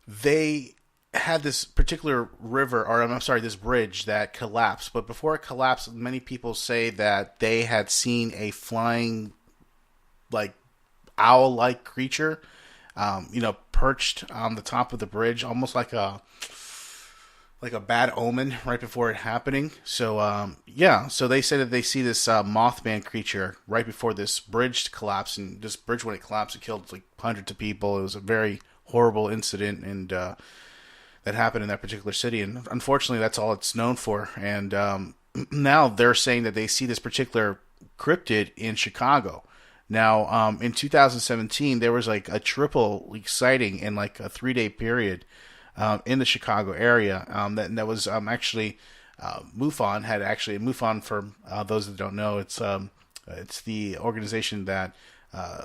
They had this particular river, or I'm sorry, this bridge that collapsed. But before it collapsed, many people say that they had seen a flying, like, owl-like creature, perched on the top of the bridge, almost like a bad omen right before it happening. So, so they say that they see this Mothman creature right before this bridge collapsed. And this bridge, when it collapsed, it killed like hundreds of people. It was a very horrible incident, and that happened in that particular city. And unfortunately, that's all it's known for. And now they're saying that they see this particular cryptid in Chicago. Now, in 2017, there was like a triple sighting in like a 3-day period in the Chicago area. That was actually MUFON had actually MUFON, for those that don't know, it's the organization that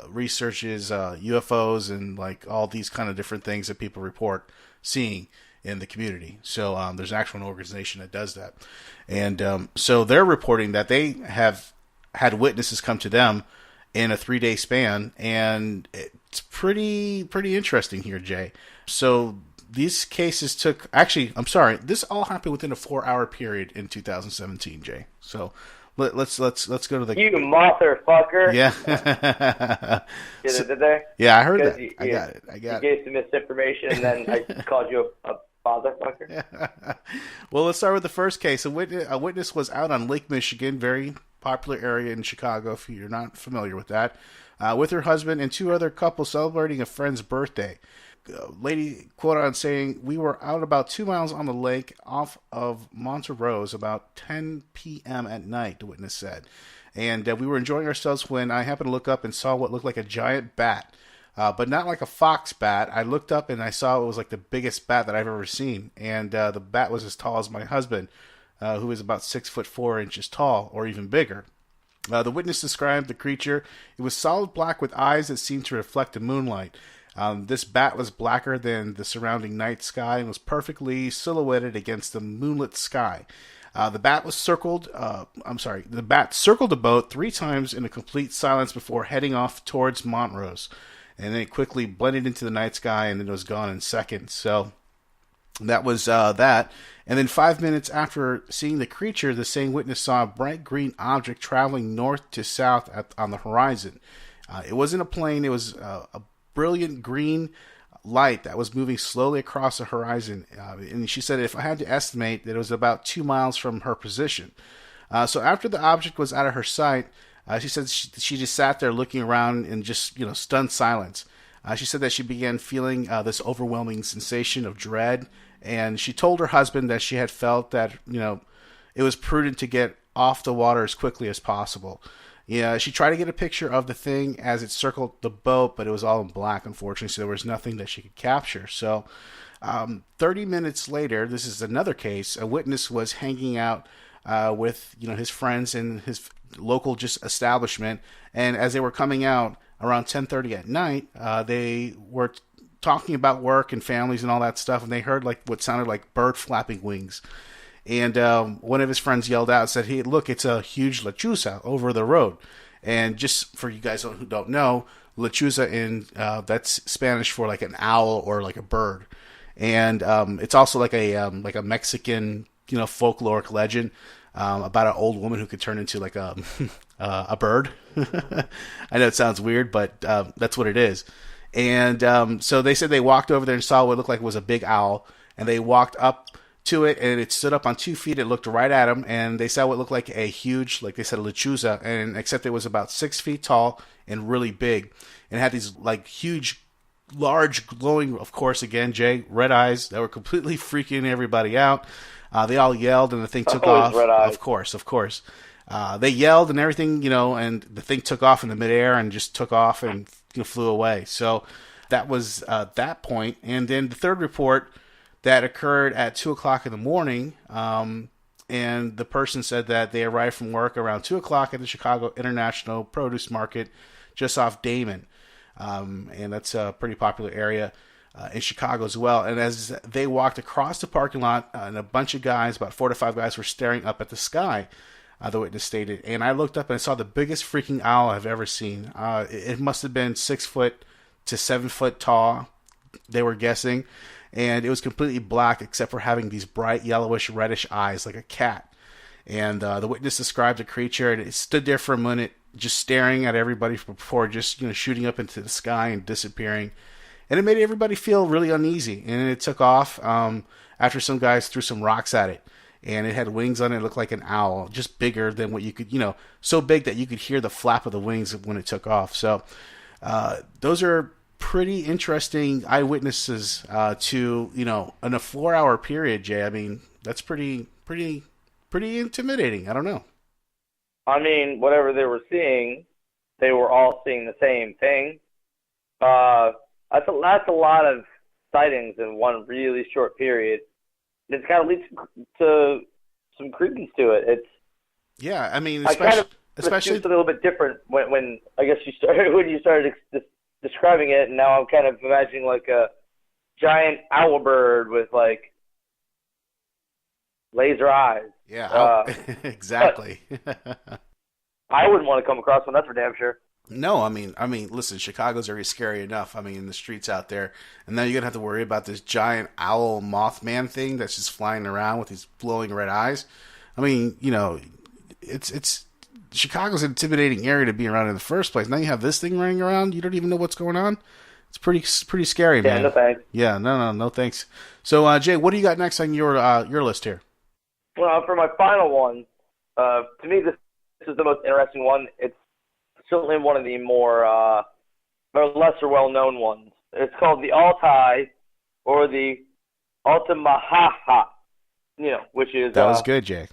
researches UFOs and like all these kind of different things that people report seeing in the community. So there's an actual organization that does that, and so they're reporting that they have had witnesses come to them in a 3-day span, and it's pretty interesting here, Jay. So these cases took, this all happened within a 4-hour period in 2017, Jay. So let's go to the... You motherfucker. Yeah. Did they? Yeah, I heard that. I got it. You gave some misinformation, and then I called you a motherfucker. Well, let's start with the first case. A witness was out on Lake Michigan, very popular area in Chicago, if you're not familiar with that, with her husband and 2 other couples celebrating a friend's birthday. Lady quoted on saying, "We were out about 2 miles on the lake off of Montrose about 10 p.m. at night," the witness said. "And we were enjoying ourselves when I happened to look up and saw what looked like a giant bat, but not like a fox bat. I looked up and I saw it was like the biggest bat that I've ever seen. And the bat was as tall as my husband, who is about 6'4" tall, or even bigger." The witness described the creature. It was solid black with eyes that seemed to reflect the moonlight. This bat was blacker than the surrounding night sky and was perfectly silhouetted against the moonlit sky. The bat circled the boat 3 times in a complete silence before heading off towards Montrose. And then it quickly blended into the night sky, and then it was gone in seconds. So that was that. And then 5 minutes after seeing the creature, the same witness saw a bright green object traveling north to south on the horizon. It wasn't a plane. It was a brilliant green light that was moving slowly across the horizon. And she said, if I had to estimate, that it was about 2 miles from her position. So after the object was out of her sight, she said she just sat there looking around in just, stunned silence. She said that she began feeling this overwhelming sensation of dread, and she told her husband that she had felt that, it was prudent to get off the water as quickly as possible. Yeah, she tried to get a picture of the thing as it circled the boat, but it was all in black, unfortunately, so there was nothing that she could capture. So 30 minutes later, this is another case, a witness was hanging out with his friends in his local establishment, and as they were coming out around 10:30 at night, they were talking about work and families and all that stuff, and they heard like what sounded like bird flapping wings. And one of his friends yelled out and said, "Hey, look, it's a huge lechuza over the road." And just for you guys who don't know, lechuza that's Spanish for like an owl or like a bird. And it's also like a Mexican, folkloric legend about an old woman who could turn into like a bird. I know it sounds weird, but that's what it is. And so they said they walked over there and saw what looked like was a big owl, and they walked up to it, and it stood up on 2 feet. It looked right at them, and they saw what looked like a huge, like they said, a lechuza, and except it was about 6 feet tall and really big, and had these like huge, large, glowing, of course, again, Jay, red eyes that were completely freaking everybody out. They all yelled, and the thing took off. Red eyes. Of course. They yelled and everything, and the thing took off in the midair and just took off and flew away. So that was that point. And then the third report that occurred at 2 o'clock in the morning, and the person said that they arrived from work around 2 o'clock at the Chicago International Produce Market just off Damon. And that's a pretty popular area in Chicago as well. And as they walked across the parking lot, and a bunch of guys, about 4 to 5 guys, were staring up at the sky, the witness stated. And I looked up and I saw the biggest freaking owl I've ever seen. It must have been 6 foot to 7 foot tall, they were guessing. And it was completely black except for having these bright yellowish reddish eyes like a cat. And the witness described the creature, and it stood there for a minute just staring at everybody before just shooting up into the sky and disappearing. And it made everybody feel really uneasy. And it took off after some guys threw some rocks at it. And it had wings on it. It looked like an owl, just bigger than what you could, so big that you could hear the flap of the wings when it took off. So those are pretty interesting eyewitnesses to, in a 4-hour period, Jay. I mean, that's pretty intimidating. I don't know. I mean, whatever they were seeing, they were all seeing the same thing. That's a lot of sightings in one really short period. It's kind of leads to some credence to it. Yeah, I mean, especially it's a little bit different when I guess you started describing it, and now I'm kind of imagining like a giant owl bird with like laser eyes. Yeah, exactly. I wouldn't want to come across one, that's for damn sure. No, I mean, listen, Chicago's already scary enough. I mean, in the streets out there, and now you're gonna have to worry about this giant owl Mothman thing that's just flying around with these glowing red eyes. I mean, it's Chicago's an intimidating area to be around in the first place. Now you have this thing running around. You don't even know what's going on. It's pretty scary, man. Yeah, no thanks. Yeah, no thanks. So, Jay, what do you got next on your list here? Well, for my final one, to me, this is the most interesting one. It's certainly one of the more lesser well-known ones. It's called the Altai, or the Altamaha, which is... That was good, Jay.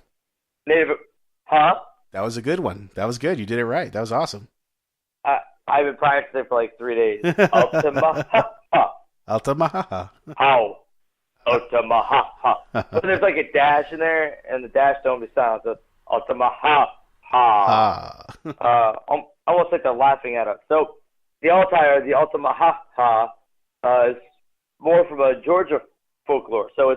Native... Huh? That was a good one. That was good. You did it right. That was awesome. I've been practicing it for like 3 days. Altamaha. Altamaha. How? Altamaha. But there's like a dash in there, and the dash don't be silent. So Altamaha. Almost like they're laughing at us. So the Altai, or the Altamaha, is more from a Georgia folklore. So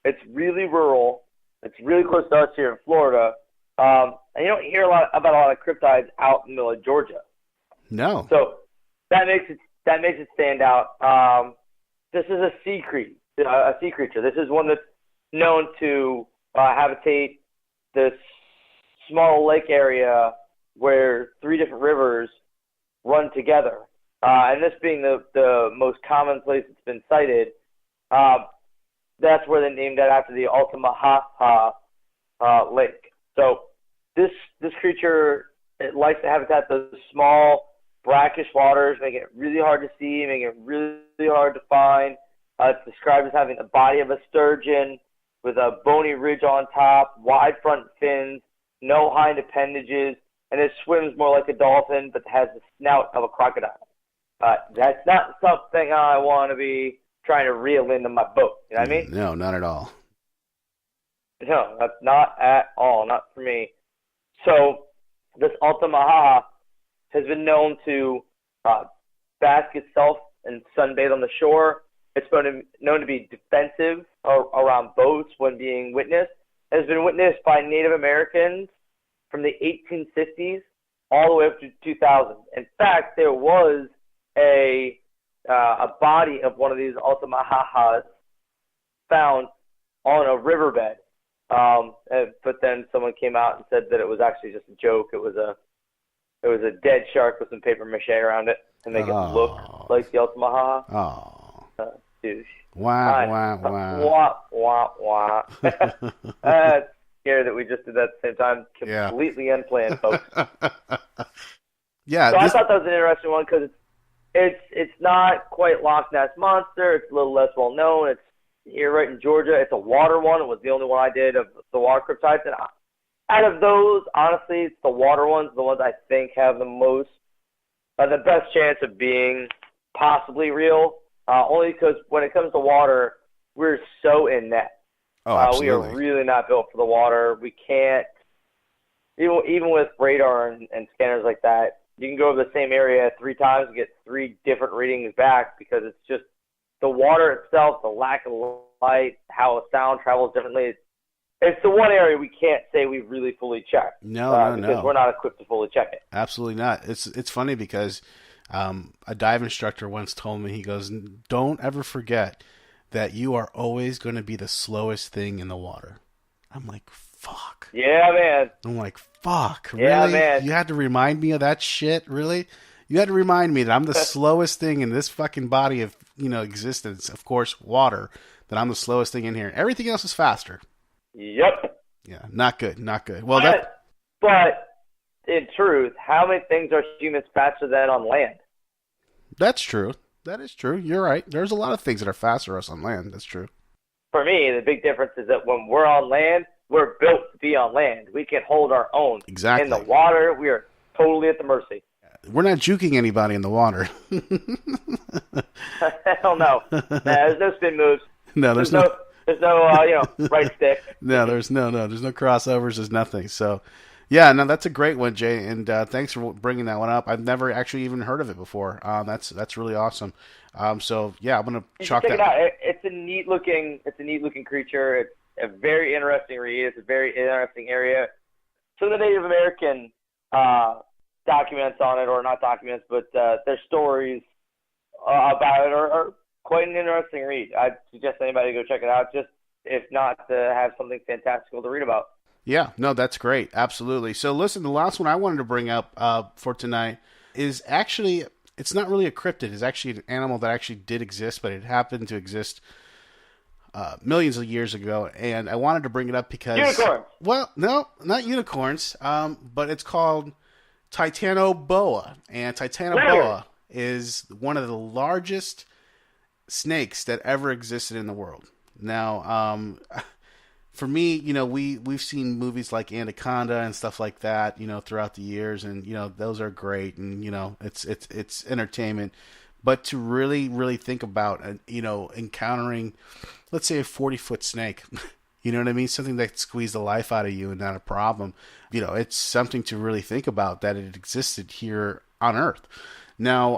it's really rural. It's really close to us here in Florida. And you don't hear about a lot of cryptids out in the middle of Georgia. No. So that makes it stand out. This is a sea creature. This is one that's known to habitate this small lake area where 3 different rivers run together. And this being the most common place it's been cited, that's where they named that after the Altamaha lake. So this creature, it likes to habitat those small brackish waters, making it really hard to see, making it really hard to find. It's described as having the body of a sturgeon with a bony ridge on top, wide front fins, no hind appendages, and it swims more like a dolphin but has the snout of a crocodile. That's not something I want to be trying to reel into my boat. You know what I mean? No, not at all. No, that's not at all. Not for me. So this Altamaha has been known to bask itself and sunbathe on the shore. It's known to be defensive around boats when being witnessed. It has been witnessed by Native Americans from the 1850s all the way up to 2000. In fact, there was a body of one of these Altamahas found on a riverbed. But then someone came out and said that it was actually just a joke. It was a dead shark with some paper mache around it to make it look like the Altamaha. Oh. Douche. Wah. That's scary that we just did that at the same time. Completely unplanned, folks. Yeah. So I thought that was an interesting one because it's not quite Loch Ness Monster. It's a little less well known. It's here right in Georgia. It's a water one. It was the only one I did of the water cryptids. And out of those, honestly, it's the water ones, the ones I think have the most the best chance of being possibly real. Only because when it comes to water, we're so in net. Oh, absolutely. We are really not built for the water. We can't, even with radar and scanners like that, you can go over the same area 3 times and get 3 different readings back because it's just the water itself, the lack of light, how sound travels differently. It's the one area we can't say we've really fully checked. Because we're not equipped to fully check it. Absolutely not. It's funny because a dive instructor once told me, he goes, don't ever forget that you are always going to be the slowest thing in the water. I'm like, fuck. Yeah, man. I'm like, fuck. Yeah, really? man. You had to remind me of that shit? Really? You had to remind me that I'm the slowest thing in this fucking body of, existence. Of course, water. That I'm the slowest thing in here. Everything else is faster. Yep. Yeah, not good. Not good. Well, but in truth, how many things are humans faster than on land? That's true. That is true. You're right. There's a lot of things that are faster than us on land. That's true. For me, the big difference is that when we're on land, we're built to be on land. We can hold our own. Exactly. In the water, we are totally at the mercy. We're not juking anybody in the water. Hell no. There's no spin moves. No, there's no right stick. No, there's no crossovers. There's nothing. So, yeah, no, that's a great one, Jay, and thanks for bringing that one up. I've never actually even heard of it before. That's really awesome. So yeah, I'm gonna chalk that. Check it out. It's a neat looking creature. It's a very interesting read. It's a very interesting area. So the Native American documents on it, or not documents, but their stories about it are quite an interesting read. I'd suggest anybody go check it out, just if not to have something fantastical to read about. Yeah, no, that's great. Absolutely. So listen, the last one I wanted to bring up for tonight is actually, it's not really a cryptid. It's actually an animal that actually did exist, but it happened to exist millions of years ago. And I wanted to bring it up because... Unicorns! Well, no, not unicorns, but it's called Titanoboa. And Titanoboa is one of the largest snakes that ever existed in the world. Now, for me, we've seen movies like Anaconda and stuff like that, throughout the years, and those are great, and it's entertainment. But to really, really think about, encountering, let's say, a 40-foot snake, you know what I mean, something that squeezed the life out of you and not a problem. It's something to really think about that it existed here on Earth. Now,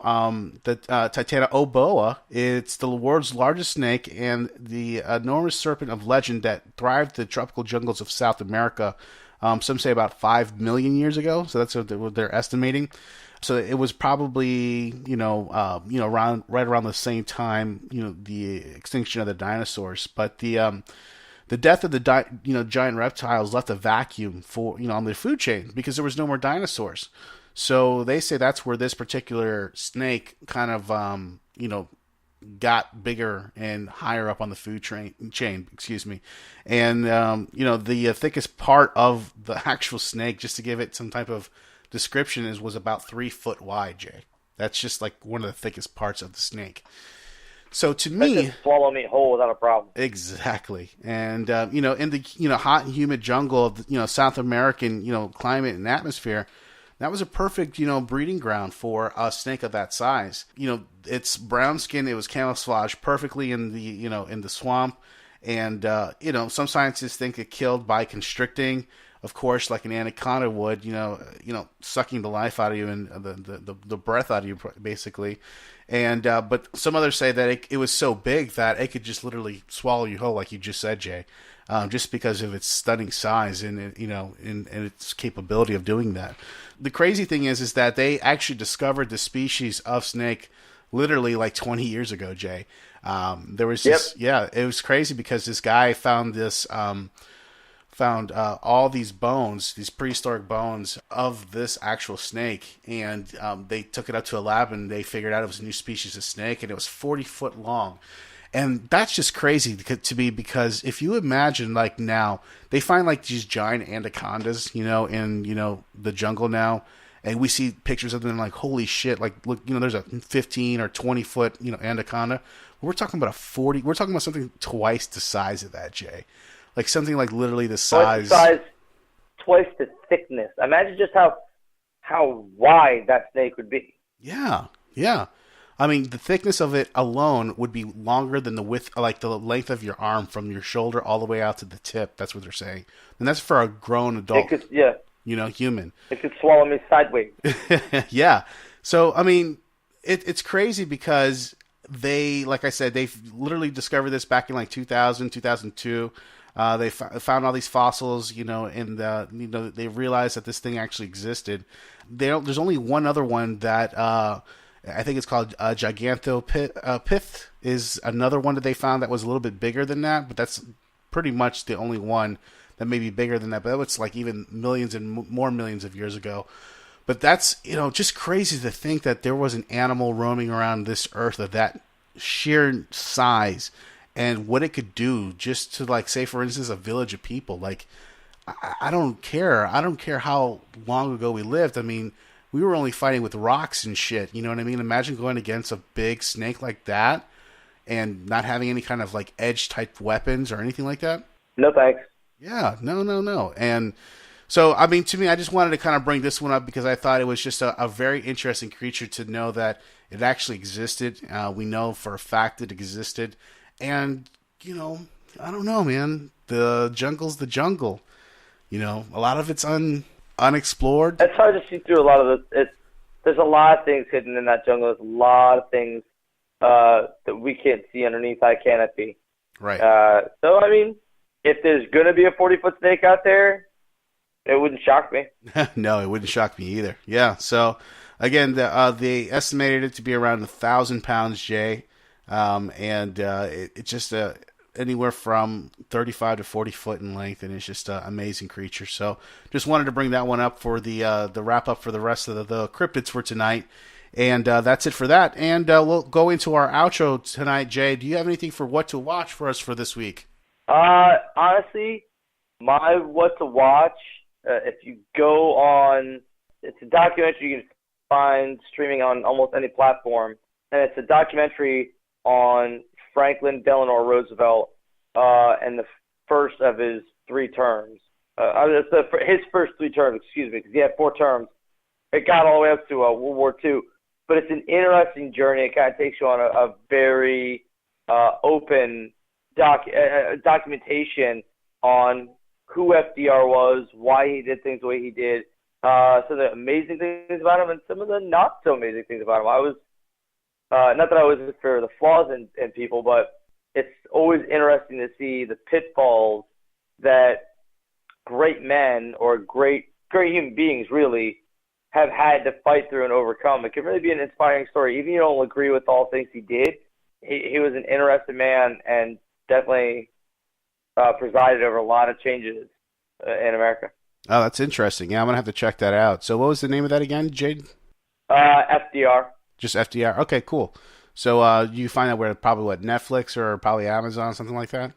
the Titanoboa, it's the world's largest snake and the enormous serpent of legend that thrived the tropical jungles of South America. Some say about 5 million years ago. So that's what they're estimating. So it was probably, around right around the same time, the extinction of the dinosaurs. But the death of the giant reptiles left a vacuum for on the food chain because there was no more dinosaurs. So they say that's where this particular snake kind of, got bigger and higher up on the food chain. Excuse me. And, the thickest part of the actual snake, just to give it some type of description, was about 3 foot wide, Jay. That's just like one of the thickest parts of the snake. So to me, just swallow me whole without a problem. Exactly. And, in the, hot and humid jungle of, South American, climate and atmosphere, that was a perfect, breeding ground for a snake of that size. Its brown skin, it was camouflaged perfectly in the, in the swamp. And, some scientists think it killed by constricting, of course, like an anaconda would, sucking the life out of you and the breath out of you, basically. And, but some others say that it was so big that it could just literally swallow you whole, like you just said, Jay. Just because of its stunning size and and its capability of doing that. The crazy thing is that they actually discovered the species of snake literally like 20 years ago, Jay. There was this, it was crazy because this guy found this, all these bones, these prehistoric bones of this actual snake, and they took it up to a lab and they figured out it was a new species of snake, and it was 40 foot long. And that's just crazy to me because if you imagine, like, now they find like these giant anacondas, in the jungle now, and we see pictures of them like, holy shit, like, look, there's a 15 or 20 foot anaconda. We're talking about we're talking about something twice the size of that, Jay. Like something like literally the size, twice the thickness. Imagine just how wide that snake would be. Yeah, yeah. I mean, the thickness of it alone would be longer than the width, like the length of your arm from your shoulder all the way out to the tip. That's what they're saying, and that's for a grown adult, human. It could swallow me sideways. Yeah. So, I mean, it's crazy because they, like I said, they've literally discovered this back in like 2000, 2002. They found all these fossils, and they realized that this thing actually existed. There's only one other one that I think it's called Gigantopith is another one that they found that was a little bit bigger than that, but that's pretty much the only one that may be bigger than that. But that was like even millions and more millions of years ago. But that's, just crazy to think that there was an animal roaming around this earth of that sheer size and what it could do just to, like, say, for instance, a village of people. Like, I don't care. I don't care how long ago we lived. I mean, we were only fighting with rocks and shit. You know what I mean? Imagine going against a big snake like that and not having any kind of, like, edge-type weapons or anything like that. No thanks. Yeah, no. And so, I mean, to me, I just wanted to kind of bring this one up because I thought it was just a very interesting creature to know that it actually existed. We know for a fact it existed. And, I don't know, man. The jungle's the jungle. A lot of it's unexplored. It's hard to see through a lot of this. There's a lot of things hidden in that jungle. There's a lot of things that we can't see underneath that canopy. Right. So, I mean, if there's going to be a 40-foot snake out there, it wouldn't shock me. No, it wouldn't shock me either. Yeah. So, again, they estimated it to be around 1,000 pounds, Jay. It's just anywhere from 35 to 40 foot in length, and it's just an amazing creature. So just wanted to bring that one up for the wrap up for the rest of the cryptids for tonight. And that's it for that. And we'll go into our outro tonight. Jay, do you have anything for what to watch for us for this week? Honestly, my what to watch, if you go on, it's a documentary you can find streaming on almost any platform, and it's a documentary on Franklin Delano Roosevelt and the first of his three terms. His first three terms, because he had 4 terms. It got all the way up to World War II. But it's an interesting journey. It kind of takes you on a very open documentation on who FDR was, why he did things the way he did, some of the amazing things about him and some of the not so amazing things about him. I was not that I was for the flaws in people, but it's always interesting to see the pitfalls that great men or great human beings really have had to fight through and overcome. It can really be an inspiring story. Even if you don't agree with all things he did, he was an interesting man and definitely presided over a lot of changes in America. Oh, that's interesting. Yeah, I'm going to have to check that out. So what was the name of that again, Jade? FDR. Just FDR. Okay, cool. So you find that where probably Netflix or probably Amazon, something like that?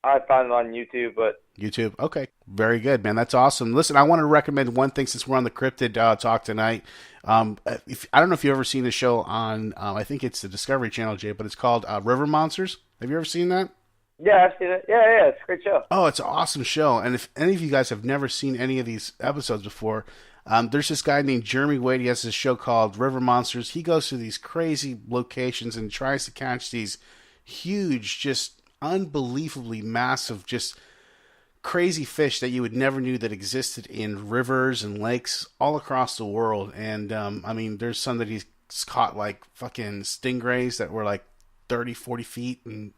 I found it on YouTube, but... YouTube. Okay. Very good, man. That's awesome. Listen, I want to recommend one thing since we're on the Cryptid talk tonight. I don't know if you've ever seen the show on, I think it's the Discovery Channel, Jay, but it's called River Monsters. Have you ever seen that? Yeah, I've seen it. Yeah, it's a great show. Oh, it's an awesome show. And if any of you guys have never seen any of these episodes before, there's this guy named Jeremy Wade. He has this show called River Monsters. He goes to these crazy locations and tries to catch these huge, just unbelievably massive, just crazy fish that you would never knew that existed in rivers and lakes all across the world. And I mean, there's some that he's caught like fucking stingrays that were like 30, 40 feet and,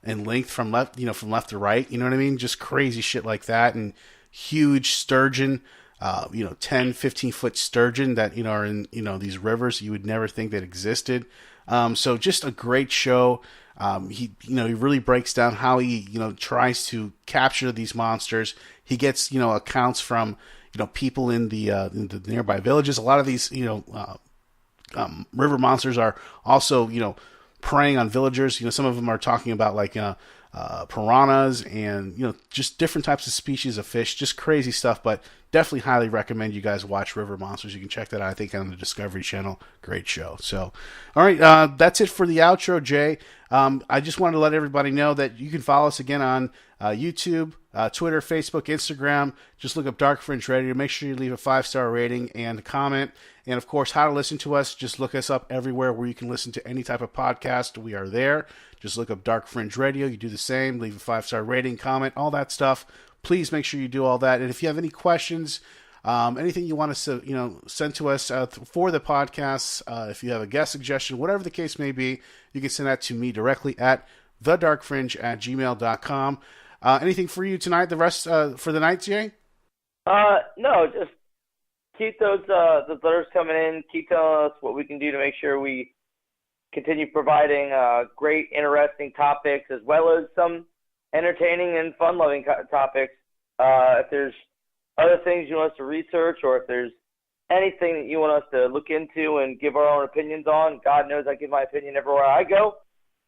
in length from left to right. You know what I mean? Just crazy shit like that. And huge sturgeon, 10, 15 foot sturgeon that, are in, these rivers you would never think that existed. So just a great show. He really breaks down how he, tries to capture these monsters. He gets, accounts from, people in the nearby villages. A lot of these, river monsters are also, preying on villagers. Some of them are talking about like, piranhas and, just different types of species of fish, just crazy stuff, but definitely highly recommend you guys watch River Monsters. You can check that out, I think, on the Discovery Channel. Great show. So, all right, that's it for the outro, Jay. I just wanted to let everybody know that you can follow us again on YouTube, Twitter, Facebook, Instagram. Just look up Dark Fringe Radio. Make sure you leave a 5-star rating and a comment. And, of course, how to listen to us. Just look us up everywhere where you can listen to any type of podcast. We are there. Just look up Dark Fringe Radio. You do the same. Leave a 5-star rating, comment, all that stuff. Please make sure you do all that. And if you have any questions, anything you want us to, send to us for the podcast, if you have a guest suggestion, whatever the case may be, you can send that to me directly at thedarkfringe@gmail.com. Anything for you tonight, the rest for the night, Jay? No, just keep those letters coming in. Keep telling us what we can do to make sure we continue providing great, interesting topics as well as some entertaining and fun-loving topics. If there's other things you want us to research, or if there's anything that you want us to look into and give our own opinions on, God knows I give my opinion everywhere I go,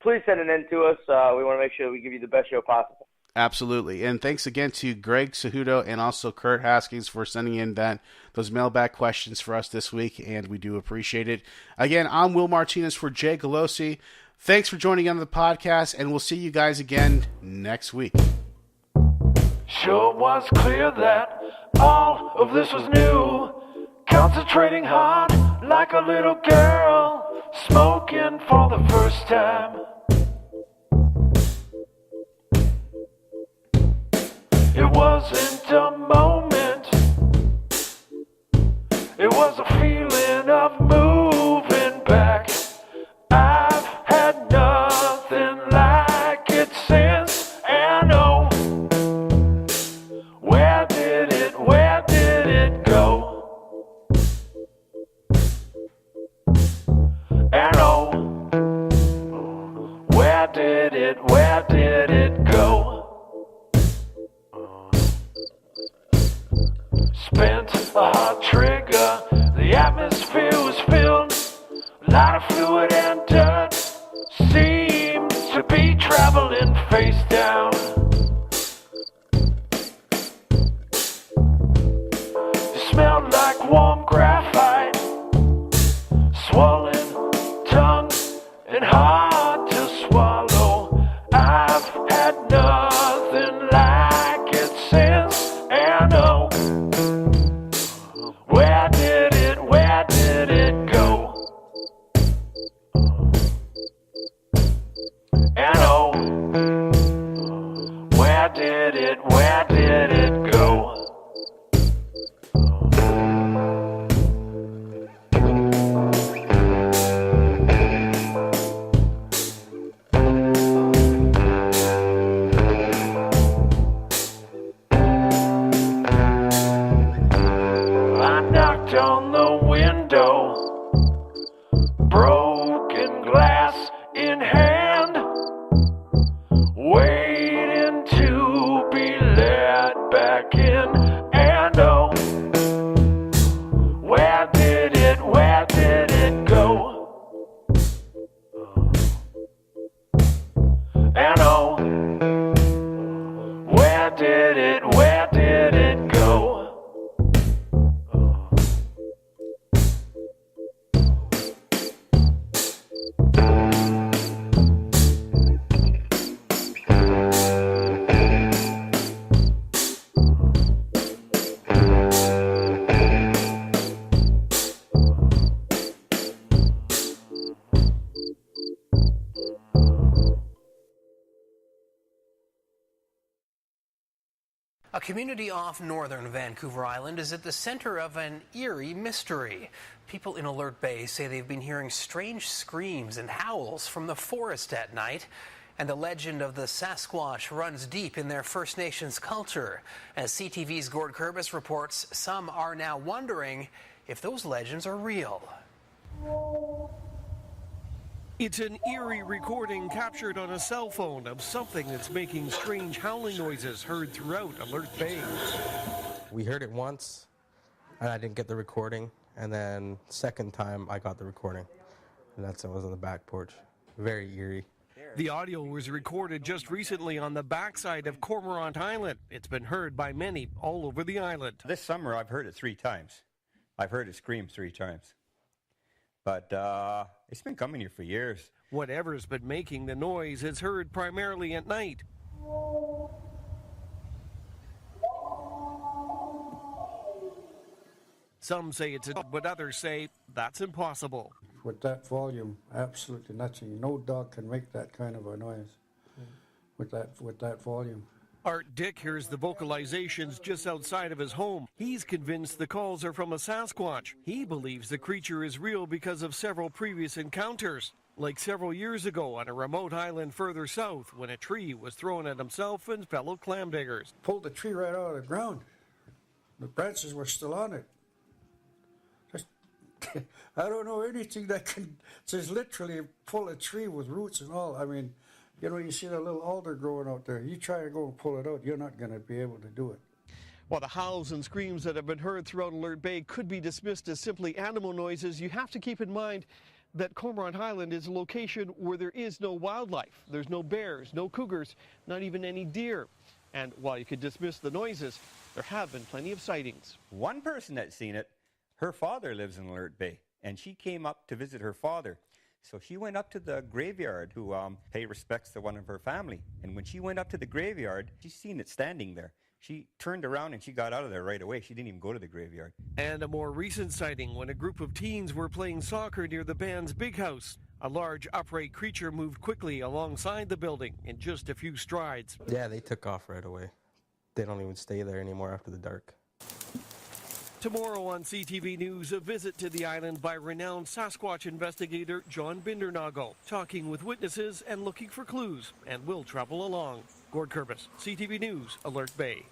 please send it in to us. We want to make sure we give you the best show possible. Absolutely. And thanks again to Greg Cejudo and also Kurt Haskins for sending in those mailbag questions for us this week, and we do appreciate it. Again, I'm Will Martinez for Jay Galosi. Thanks for joining on the podcast, and we'll see you guys again next week. Sure was clear that all of this was new. Concentrating hard like a little girl, smoking for the first time. It wasn't a moment, it was a feeling of moving back. I've had nothing like it since, and oh, where did it go? And oh, where did it go? Spent a hot trigger, the atmosphere was filled, a lot of fluid and dirt seemed to be traveling face down. It smelled like warm graphite, swollen tongue and hard to swallow. I've had nothing like it since, and oh, where did it go? And oh, where did it go? On the window, broken glass in hand, waiting to be let back in. And oh, where did it go? And oh, where did it go? A community off northern Vancouver Island is at the center of an eerie mystery. People in Alert Bay say they've been hearing strange screams and howls from the forest at night. And the legend of the Sasquatch runs deep in their First Nations culture. As CTV's Gord Kurbis reports, some are now wondering if those legends are real. It's an eerie recording captured on a cell phone of something that's making strange howling noises heard throughout Alert Bay. We heard it once, and I didn't get the recording, and then second time I got the recording, and that's when I was on the back porch. Very eerie. The audio was recorded just recently on the backside of Cormorant Island. It's been heard by many all over the island. This summer I've heard it 3 times. I've heard it scream 3 times. But it's been coming here for years. Whatever's been making the noise is heard primarily at night. Some say it's but others say that's impossible. With that volume, absolutely nothing. No dog can make that kind of a noise with that volume. Art Dick hears the vocalizations just outside of his home. He's convinced the calls are from a Sasquatch. He believes the creature is real because of several previous encounters, like several years ago on a remote island further south when a tree was thrown at himself and fellow clam diggers. Pulled the tree right out of the ground. The branches were still on it. I don't know anything that can just literally pull a tree with roots and all. I mean, you know, you see that little alder growing out there. You try to go and pull it out, you're not going to be able to do it. While the howls and screams that have been heard throughout Alert Bay could be dismissed as simply animal noises, you have to keep in mind that Cormorant Island is a location where there is no wildlife. There's no bears, no cougars, not even any deer. And while you could dismiss the noises, there have been plenty of sightings. One person that's seen it, her father lives in Alert Bay, and she came up to visit her father. So she went up to the graveyard to pay respects to one of her family. And when she went up to the graveyard, she seen it standing there. She turned around and she got out of there right away. She didn't even go to the graveyard. And a more recent sighting when a group of teens were playing soccer near the band's big house. A large upright creature moved quickly alongside the building in just a few strides. Yeah, they took off right away. They don't even stay there anymore after the dark. Tomorrow on CTV News, a visit to the island by renowned Sasquatch investigator John Bindernagle, talking with witnesses and looking for clues, and we'll travel along. Gord Kurbis, CTV News, Alert Bay.